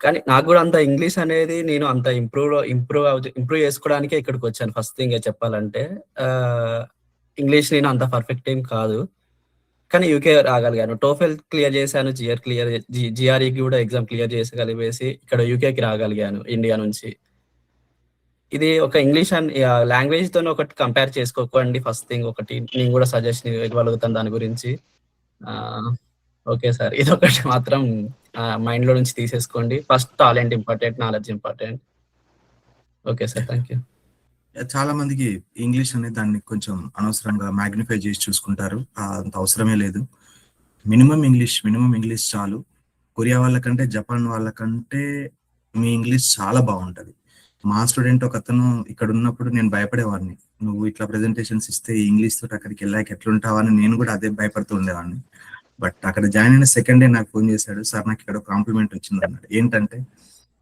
కానీ నాకు కూడా అంత ఇంగ్లీష్ అనేది నేను అంత ఇంప్రూవ్ చేసుకోవడానికే ఇక్కడికి వచ్చాను. ఫస్ట్ థింగ్ చెప్పాలంటే, ఇంగ్లీష్ నేను అంత పర్ఫెక్ట్ ఏం కాదు, కానీ యూకే రాగలిగాను. టోఫెల్ క్లియర్ చేశాను, జిఆర్ఈకి కూడా ఎగ్జామ్ క్లియర్ చేసగలిగేసి ఇక్కడ యూకేకి రాగలిగాను ఇండియా నుంచి. ఇది ఒక ఇంగ్లీష్ అండ్ లాంగ్వేజ్ తో ఒకటి కంపేర్ చేసుకోకండి. ఫస్ట్ థింగ్ ఒకటి నేను కూడా సజెషన్ ఇవ్వగలుగుతాను దాని గురించి. ఓకే సార్, ఇది ఒకటి మాత్రం మైండ్ లో నుంచి తీసేసుకోండి. First talent important, knowledge important. Okay sir, thank you. చాలా మందికి ఇంగ్లీష్ అనేది దాన్ని కొంచెం అనవసరంగా మ్యాగ్నిఫై చేసి చూసుకుంటారు. అంత అవసరమే లేదు. మినిమం ఇంగ్లీష్ చాలు. కొరియా వాళ్ళకంటే, జపాన్ వాళ్ళకంటే మీ ఇంగ్లీష్ చాలా బాగుంటది. మా స్టూడెంట్ ఒక అతను ఇక్కడ ఉన్నప్పుడు నేను భయపడేవాడిని, నువ్వు ఇట్లా ప్రెజెంటేషన్స్ ఇస్తే ఇంగ్లీష్ తోటి అక్కడికి వెళ్ళాక ఎట్లుంటావని నేను కూడా అదే భయపడుతూ ఉండేవాడిని. బట్ అక్కడ జాయిన్ అయిన సెకండ్ డే నాకు ఫోన్ చేశాడు, సార్ నాకు ఇక్కడ కాంప్లిమెంట్ వచ్చింది అన్నాడు. ఏంటంటే,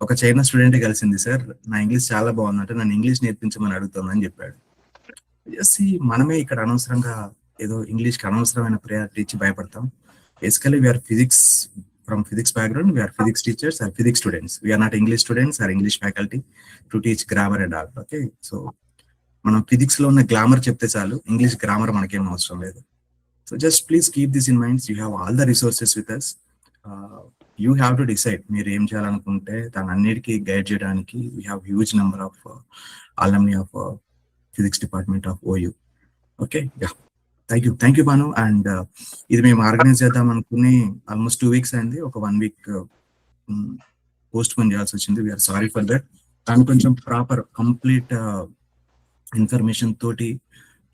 ఒక చైనా స్టూడెంట్ కలిసింది సార్, నా ఇంగ్లీష్ చాలా బాగుందంటే నన్ను ఇంగ్లీష్ నేర్పించమని అడుగుతుందని చెప్పాడు. మనమే ఇక్కడ అనవసరంగా ఏదో ఇంగ్లీష్కి అనవసరమైన ప్రయారిటీ ఇచ్చి భయపడతాం. Basically we are physics, from physics background, we are physics teachers are physics students, we are not English students are English faculty to teach grammar and all. Okay, so మనం ఫిజిక్స్ లో ఉన్న గ్లామర్ చెప్తే చాలు, ఇంగ్లీష్ గ్రామర్ మనకేం అవసరం లేదు. So just please keep this in minds, you have all the resources with us. You have to decide మీరు ఏం చేయాలనుకుంటే దాని అన్నిటికీ గైడ్ చేయడానికి we have huge number of alumni of physics department of OU. Okay, yeah, thank you Bhanu. And ఇది మేము organise చేద్దాం అనుకుని ఆల్మోస్ట్ 2 weeks అయింది, ఒక 1 week పోస్ట్ పోన్ చేయాల్సి వచ్చింది. We are sorry for that. దాని కొంచెం ప్రాపర్ కంప్లీట్ ఇన్ఫర్మేషన్ తోటి,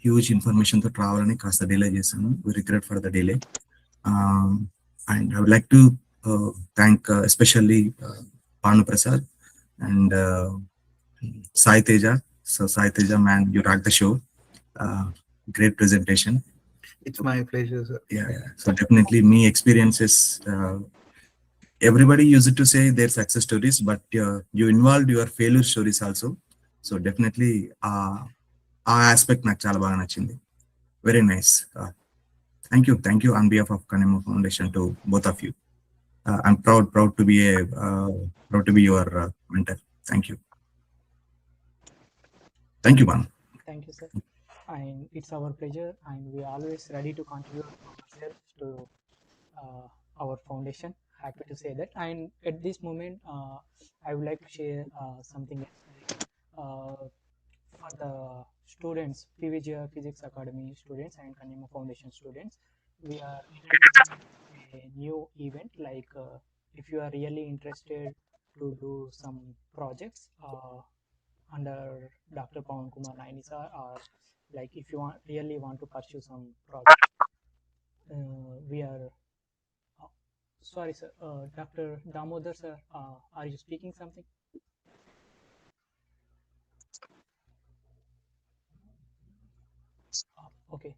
హ్యూజ్ ఇన్ఫర్మేషన్ తోటి రావాలని కాస్త డిలే చేశాను. We regret for the delay. And I would like to thank especially Bhanu Prasad and Sai Teja. So Sai Teja, man, you rocked the show. Great presentation. It's my pleasure, sir. Yeah. So definitely me experiences, everybody used to say their success stories, but you involved your failure stories also. So definitely ఆ aspect నాకు చాలా బాగా నచ్చింది. Very nice. Thank you on behalf of Kanema Foundation to both of you. I'm proud to be your mentor. Thank you. Thank you, man. Thank you, sir. And it's our pleasure, and we are always ready to contribute ourselves to our foundation. Happy to say that. And at this moment, I would like to share something else. For the students, PVGR Physics Academy students and Kanema Foundation students, we are introducing a new event. Like, if you are really interested to do some projects under Dr. Pawan Kumar Naini sir, or like if you really want to pursue some project, we are sorry sir, Dr. Damodar sir, are you speaking something? Okay,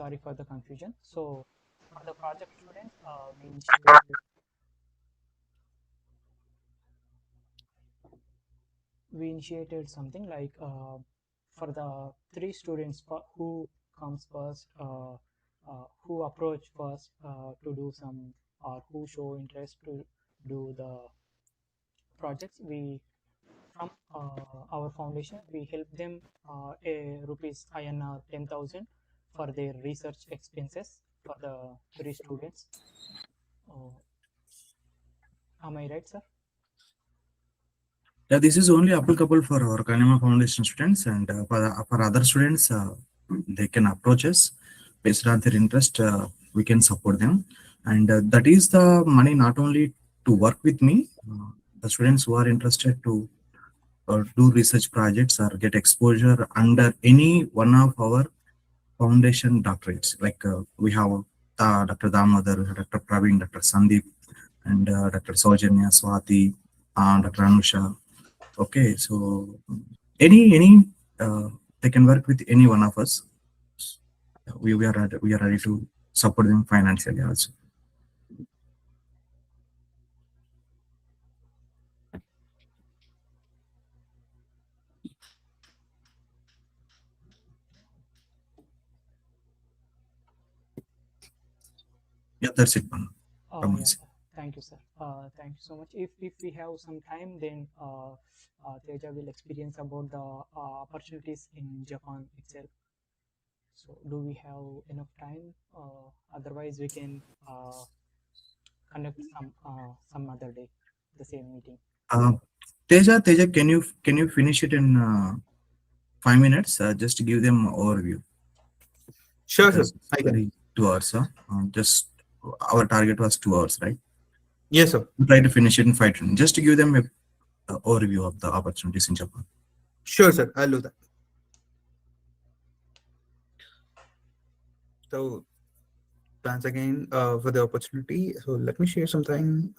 sorry for the confusion. So for the project students, we initiated something like, for the 3 students who comes first, who approach first to do some, or who show interest to do the projects, we from our foundation we help them a rupees INR 10,000 for their research expenses for the 3 students. Am I right, sir? Yeah, this is only applicable for our Kanema Foundation students, and for other students, they can approach us based on their interest. We can support them, and that is the money not only to work with me. The students who are interested to do research projects or get exposure under any one of our foundation doctorates. Like we have Dr. Damodar, Dr. Praveen, Dr. Sandeep, and Dr. Saujanya, Swati, Dr. Anusha. Okay, so any they can work with any one of us. We are ready to support them financially also. Yeah, that's it, man. Yeah. Thank you, sir. Thank you so much. If we have some time, then Teja will experience about the opportunities in Japan itself. So do we have enough time? Otherwise we can conduct some other day the same meeting. Teja, can you finish it in 5 minutes? Just to give them overview. Sure, sir. I can. 2 hours, just our target was 2 hours, right? Yes, sir. Try to finish it in 5 minutes, just to give them a overview of the opportunities in Japan. Sure, sir. I'll do that. So thanks again for the opportunity. So let me share something.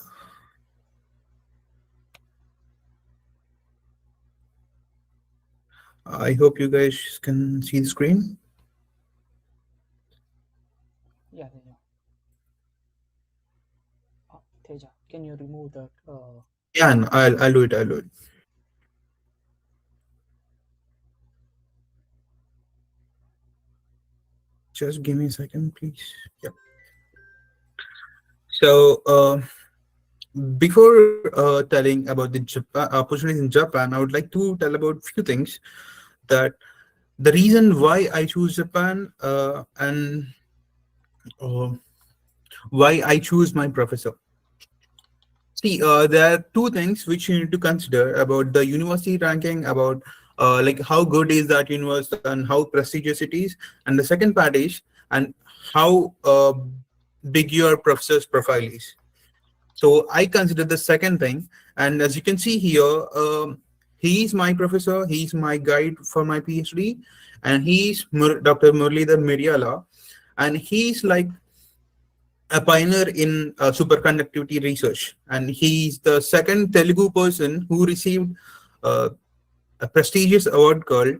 I hope you guys can see the screen. Yeah. Teja, can you remove that? Yeah, no, I'll do it. I'll do it. Just give me a second, please. Yeah. So before telling about the Japan opportunities in Japan, I would like to tell about few things that the reason why I choose Japan and uh, why I choose my professor. See, there are two things which you need to consider about the university ranking, about like how good is that university and how prestigious it is, and the second part is and how big your professor's profile is. So I consider the second thing, and as you can see here, he is my professor, he's my guide for my PhD, and he's Dr. Muralidhar Miriala, and he's like a pioneer in superconductivity research, and he's the second Telugu person who received uh, a prestigious award called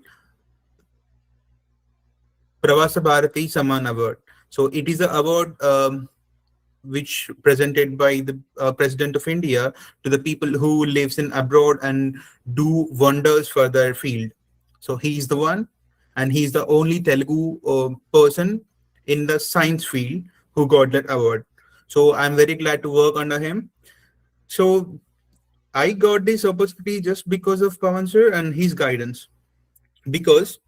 Pravasa Bharati Saman Award. So it is an award which presented by the President of India to the people who lives in abroad and do wonders for their field. So he's the one, and he's the only Telugu person in the science field who got that award. So I'm very glad to work under him. So I got this opportunity just because of Pawan sir and his guidance. Because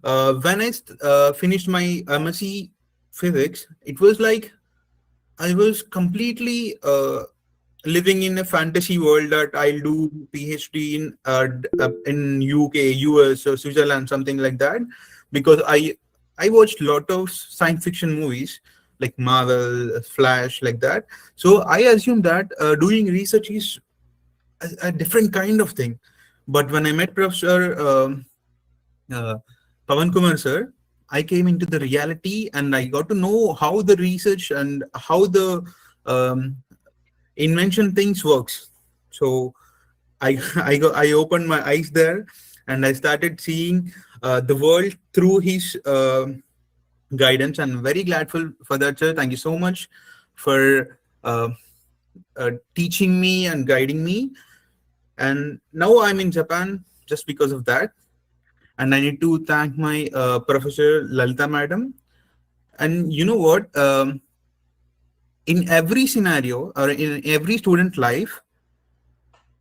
when I finished my M.Sc physics, it was like I was completely living in a fantasy world that I'll do PhD in UK, US, or Switzerland, something like that. Because I watched a lot of science fiction movies like Marvel, Flash, like that. So I assumed that doing research is a different kind of thing. But when I met Professor uh, Pawan Kumar sir, I came into the reality and I got to know how the research and how the um, invention things works. So I opened my eyes there, and I started seeing the world through his guidance. I'm very grateful for that, sir. Thank you so much for teaching me and guiding me. And now I'm in Japan just because of that. And I need to thank my professor Lalita madam. And you know what? In every scenario or in every student life,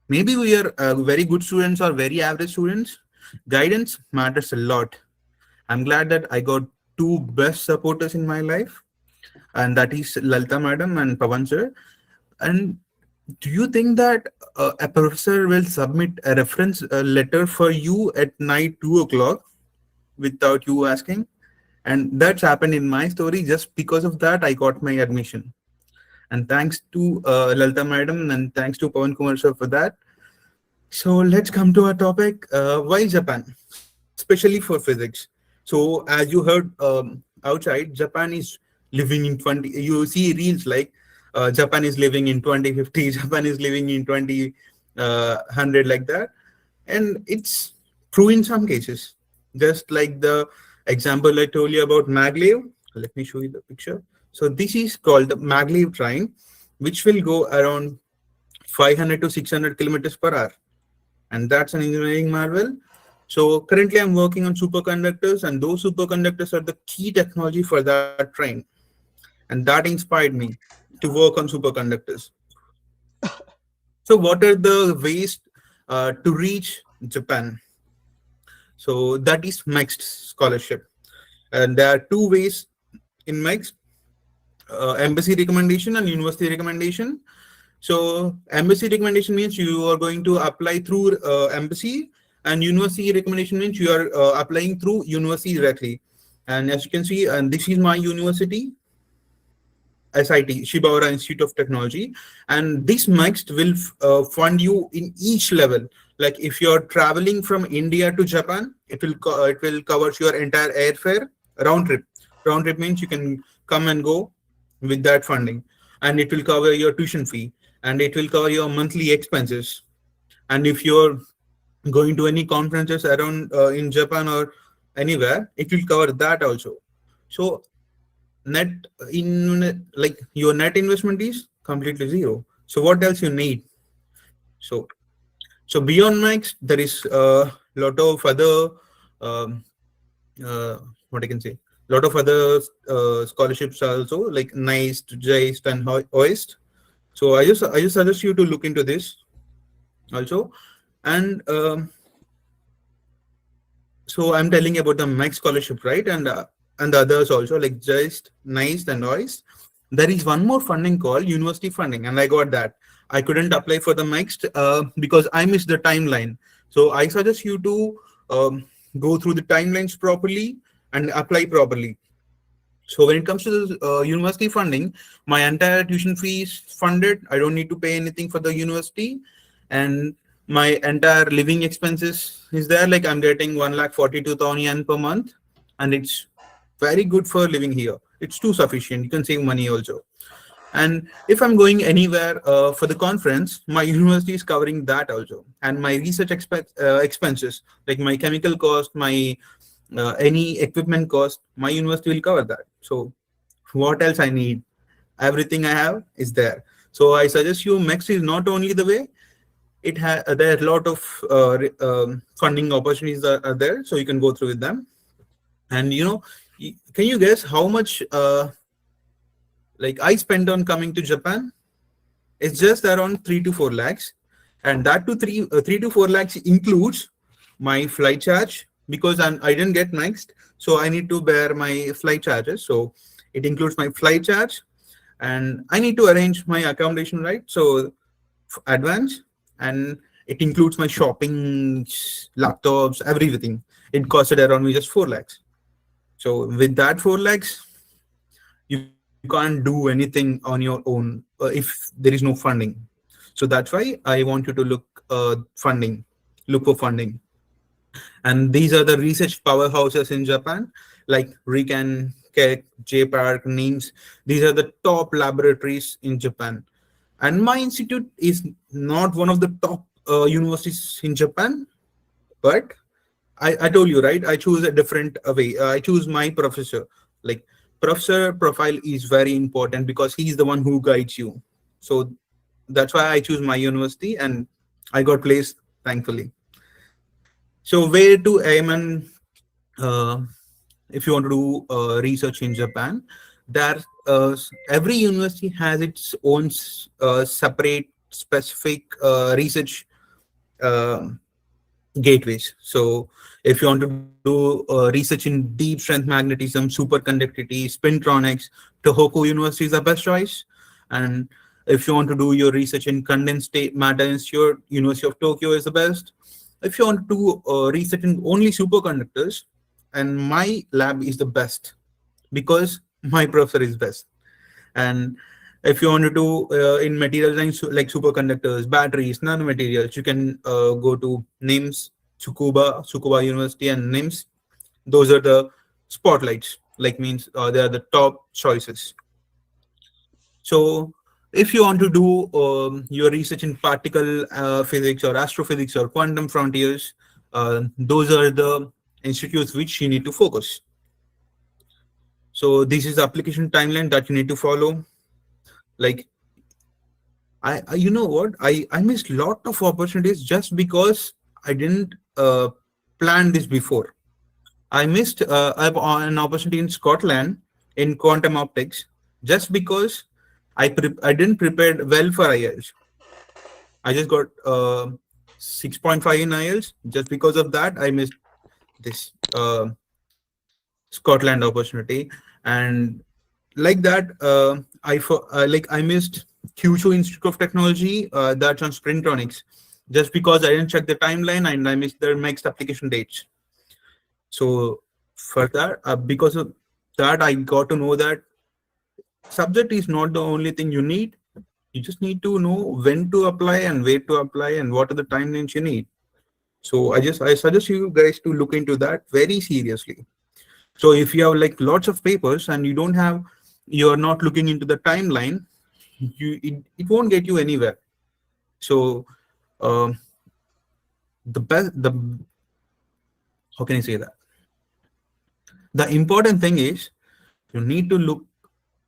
maybe we are very good students or very average students, guidance matters a lot. I'm glad that I got two best supporters in my life, and that is Lalita madam and Pawan sir. And do you think that a professor will submit a reference letter for you at night 2 o'clock without you asking? And that's happened in my story. Just because of that, I got my admission. And thanks to Lalita madam and thanks to Pawan Kumar sir for that. So let's come to our topic. Why Japan, especially for physics? So as you heard outside, Japan is living in 20. You see reels like Japan is living in 2050, Japan is living in 2000, like that. And it's true in some cases. Just like the example I told you about maglev. Let me show you the picture. So this is called the maglev train, which will go around 500 to 600 kilometers per hour, and that's an engineering marvel. So currently I'm working on superconductors, and those superconductors are the key technology for that train. And that inspired me to work on superconductors. So what are the ways to reach Japan? So that is mixed scholarship. And there are two ways in mixed, embassy recommendation and university recommendation. So embassy recommendation means you are going to apply through embassy, and university recommendation means you are applying through university directly. And as you can see, and this is my university, SIT, Shibawara Institute of Technology, and this mixed will fund you in each level. Like if you're traveling from India to Japan, it will cover your entire airfare round trip. Round trip means you can come and go with that funding, and it will cover your tuition fee, and it will cover your monthly expenses. And if you're going to any conferences around in Japan or anywhere, it will cover that also. So net in like your net investment is completely zero. So what else you need? So beyond max, there is a lot of other um, uh, what I can say, lot of other scholarships also, like NICE, JICE, and OIST. So I just suggest you to look into this also. And so I'm telling about the max scholarship, right? And the others also, like just NICE and OIST. There is one more funding called university funding, and I got that. I couldn't apply for the max because I missed the timeline. So I suggest you to go through the timelines properly and apply properly. So when it comes to the university funding, my entire tuition fee is funded. I don't need to pay anything for the university, and my entire living expenses is there. Like I'm getting 1,42,000 yen per month, and it's very good for living here. It's too sufficient. You can save money also. And if I'm going anywhere for the conference, my university is covering that also, and my research expenses, like my chemical cost, my any equipment cost, my university will cover that. So what else I need? Everything I have is there. So I suggest you MEX is not only the way, it has there are a lot of funding opportunities are there, so you can go through with them. And can you guess how much like I spent on coming to Japan? It's just around 3 to 4 lakhs, and that to 3 to 4 lakhs includes my flight charge, because I didn't get next, so I need to bear my flight charges. So it includes my flight charge, and I need to arrange my accommodation, right? So advance, and it includes my shopping, laptops, everything. It costed around me just 4 lakhs. So with that 4 lakhs, you can't do anything on your own if there is no funding. So that's why I want you to look for funding. And these are the research powerhouses in Japan, like Riken, Keck, JPark, NIMS. These are the top laboratories in Japan. And my institute is not one of the top universities in Japan, but I told you, right? I choose a different way. I choose my professor. Like professor profile is very important because he's the one who guides you. So that's why I choose my university, and I got placed, thankfully. So where to aim, and if you want to do research in Japan, there every university has its own separate specific research uh, gateways. So if you want to do research in deep strength magnetism, superconductivity, spintronics, Tohoku University is the best choice. And if you want to do your research in condensed matter institute, University of Tokyo is the best. If you want to do research in only superconductors, and my lab is the best because my professor is best. And if you want to do in materials like superconductors, batteries, nanomaterials, you can go to NIMS, Tsukuba University, and NIMS. Those are the spotlights, like means they are the top choices. So if you want to do your research in particle physics or astrophysics or quantum frontiers, those are the institutes which you need to focus. So this is the application timeline that you need to follow. Like you know what? I missed lot of opportunities just because I didn't plan this before. I missed an opportunity in Scotland in quantum optics just because I didn't prepare well for IELTS. I just got 6.5 in IELTS. Just because of that, I missed this Scotland opportunity. And like that, I missed Kyushu Institute of Technology. That's on Sprintronics, just because I didn't check the timeline and I missed their next application dates. So for that, because of that, I got to know that subject is not the only thing you need. You just need to know when to apply and where to apply and what are the timelines you need. So I suggest you guys to look into that very seriously. So if you have like lots of papers and you're not looking into the timeline, it won't get you anywhere. So how can I say that? The important thing is you need to look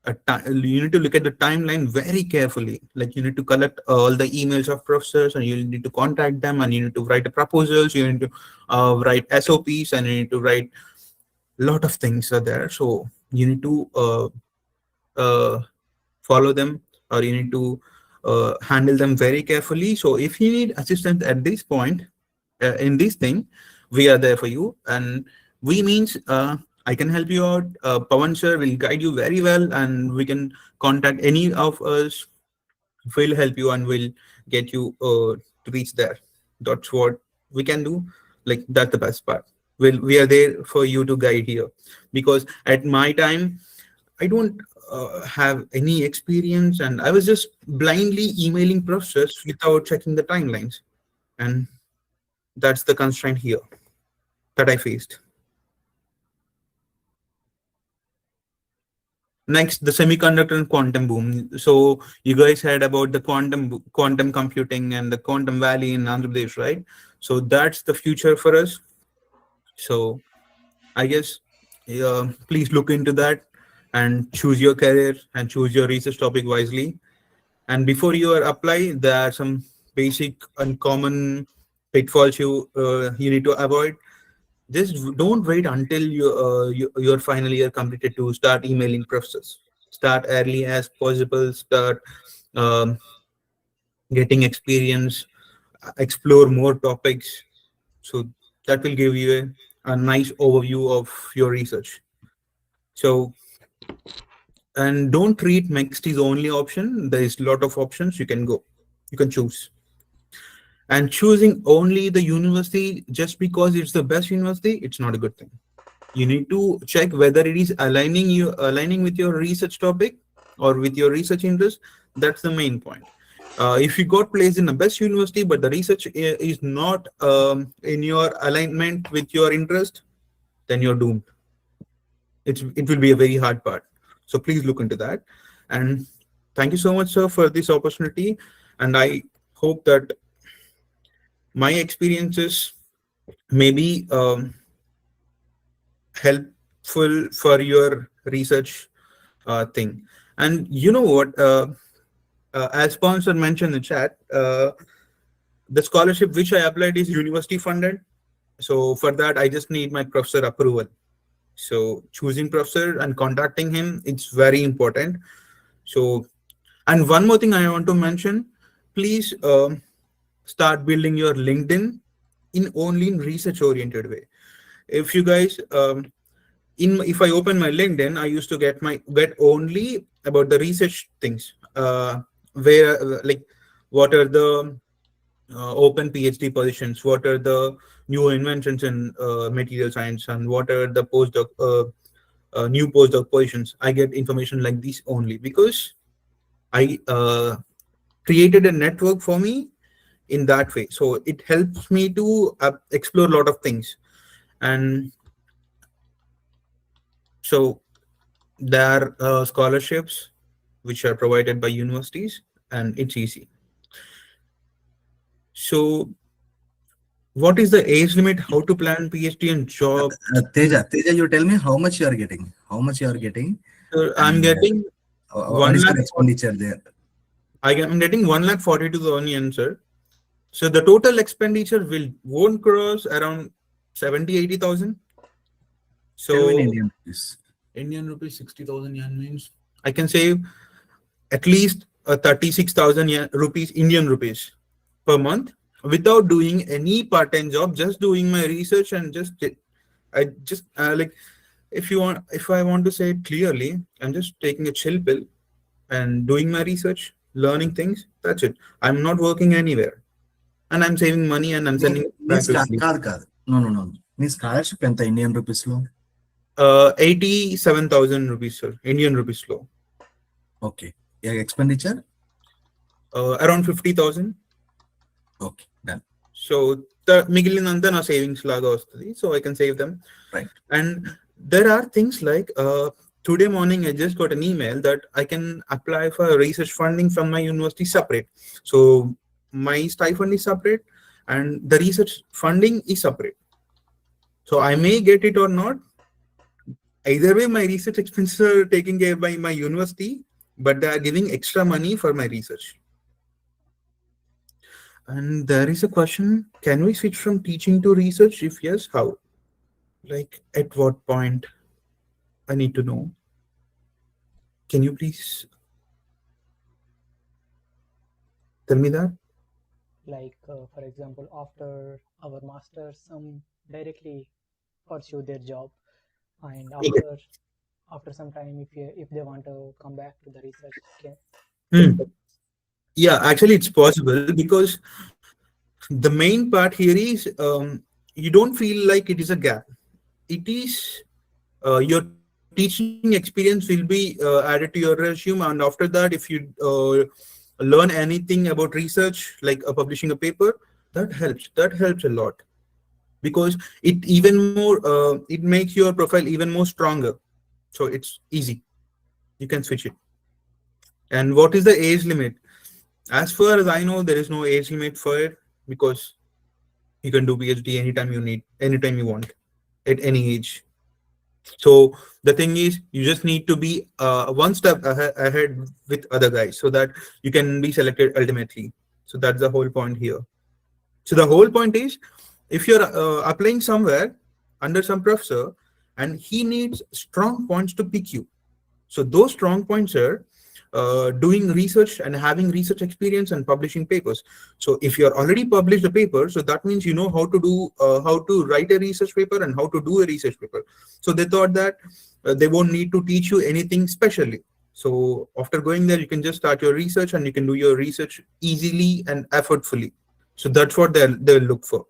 you need to look at the timeline very carefully. Like you need to collect all the emails of professors, and you need to contact them, and you need to write proposals. You need to write SOPs, and you need to write a lot of things are there. So you need to uh, follow them, or you need to handle them very carefully. So if you need assistance at this point in this thing, we are there for you. And we means I can help you out. Pawan sir will guide you very well, and we can contact any of us. We'll help you and we'll get you to reach there. That's what we can do. Like that's the best part. We are there for you to guide here, because at my time I don't have any experience, and I was just blindly emailing professors without checking the timelines, and that's the constraint here that I faced. Next, the semiconductor and quantum boom. So you guys heard about the quantum computing and the quantum valley in Andhra Pradesh, right? So that's the future for us. So I guess please look into that and choose your career and choose your research topic wisely. And before you apply, there are some basic and common pitfalls you need to avoid. Just don't wait until your final year completed to start emailing professors. Start early as possible. Start um, getting experience. Explore more topics. So that will give you a nice overview of your research. So, and don't treat next is the only option. There is a lot of options you can go. You can choose. And choosing only the university just because it's the best university, it's not a good thing. You need to check whether it is aligning with your research topic or with your research interest. That's the main point. If you got placed in the best university but the research is not in your alignment with your interest, then you're doomed. It will be a very hard part. So please look into that. And thank you so much, sir, for this opportunity. And I hope that my experiences may be helpful for your research thing. And you know what? As sponsor mentioned in the chat, the scholarship which I applied is university funded. So for that, I just need my professor approval. So choosing professor and contacting him, it's very important. So, and one more thing I want to mention, please start building your LinkedIn in only in research oriented way. If you guys, if I open my LinkedIn, I used to get only about the research things, where like what are the open PhD positions, what are the new inventions in material science, and what are the new postdoc positions. I get information like this only because I created a network for me in that way. So it helps me to explore a lot of things. And so there are scholarships which are provided by universities, and it's easy. So what is the age limit? How to plan PhD and job? Teja, you tell me how much you are getting. How much you are getting? So I'm getting what is your expenditure there? I'm getting 1,42,000, sir. So the total expenditure won't cross around 70,000-80,000. So Indian rupees 60,000 yen means I can save at least 36,000 rupees, Indian rupees per month, without doing any part-time job, just doing my research and like if I want to say it clearly, I'm just taking a chill pill and doing my research, learning things. That's it. I'm not working anywhere, and I'm saving money and I'm sending back to sleep. No. Means scholarship enta Indian rupees lo? 87,000 rupees, sir. Indian rupees low. Okay. Your expenditure? Around 50,000. Okay, done. So the migilinanta na savings laga vastadi, so I can save them. Right. And there are things like today morning I just got an email that I can apply for research funding from my university separate. So my stipend is separate, and the research funding is separate. So I may get it or not. Either way, my research expenses are taken care by my university, but they are giving extra money for my research. And there is a question, can we switch from teaching to research? If yes, how? Like at what point? I need to know. Can you please tell me that? Like for example, after our masters, some directly pursue their job, and after some time, if they want to come back to the research, Hmm. Yeah, actually, it's possible because the main part here is you don't feel like it is a gap. It is your teaching experience will be added to your resume, and after that, if you learn anything about research, like publishing a paper, that helps. That helps a lot because it makes your profile even more stronger. So it's easy. You can switch it. And what is the age limit? As far as I know, there is no age limit for it because you can do PhD anytime you need, anytime you want, at any age. So the thing is, you just need to be one step ahead with other guys so that you can be selected ultimately. So that's the whole point here. So the whole point is, if you're applying somewhere under some professor and he needs strong points to pick you, so those strong points are doing research and having research experience and publishing papers. So if you're already published a paper, so that means you know how to write a research paper and how to do a research paper. So they thought that they won't need to teach you anything specially. So after going there, you can just start your research and you can do your research easily and effortfully. So that's what they'll look for.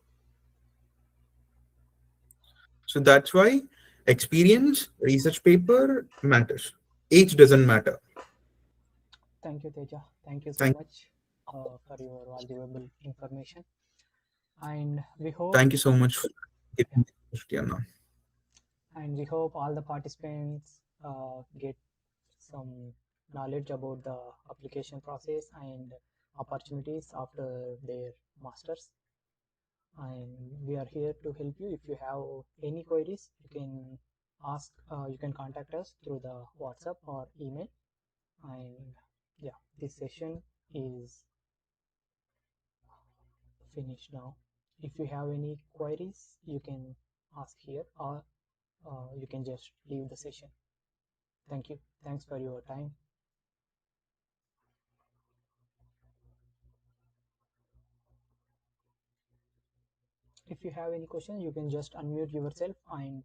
So that's why experience, research paper matters. Age doesn't matter. Thank you, Teja. Thank you so Thank much for your valuable information, and we hope Thank you so much for giving me the question, Anna. all the participants get some knowledge about the application process and opportunities after their masters. And we are here to help you. If you have any queries, you can you can contact us through the WhatsApp or email. And yeah, this session is finished now. If you have any queries, you can ask here, or you can just leave the session. Thank you. Thanks for your time. If you have any question, you can just unmute yourself and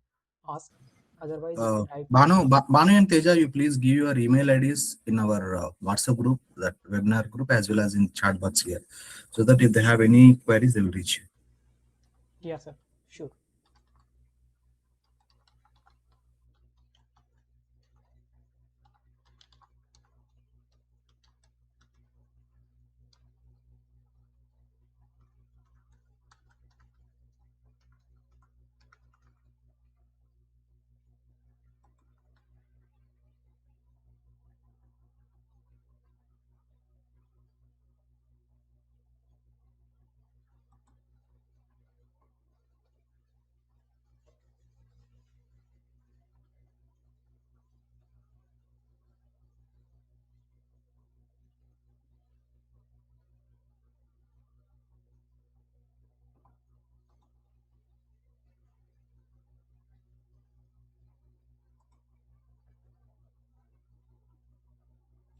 ask. Otherwise, you can type. Banu and Teja, you please give your email IDs in our WhatsApp group, that webinar group, as well as in chat box here, so that if they have any queries, they will reach you. Yeah, sir. Sure.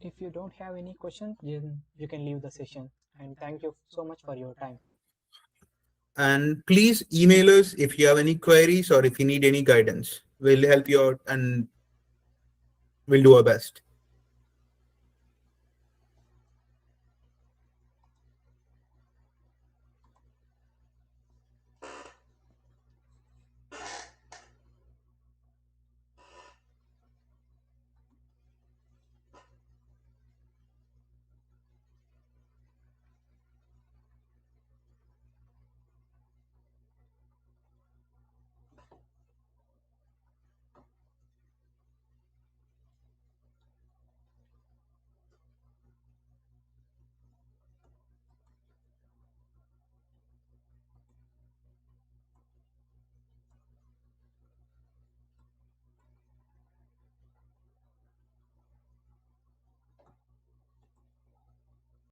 If you don't have any questions, then you can leave the session. And thank you so much for your time. And please email us if you have any queries or if you need any guidance. We'll help you out and we'll do our best.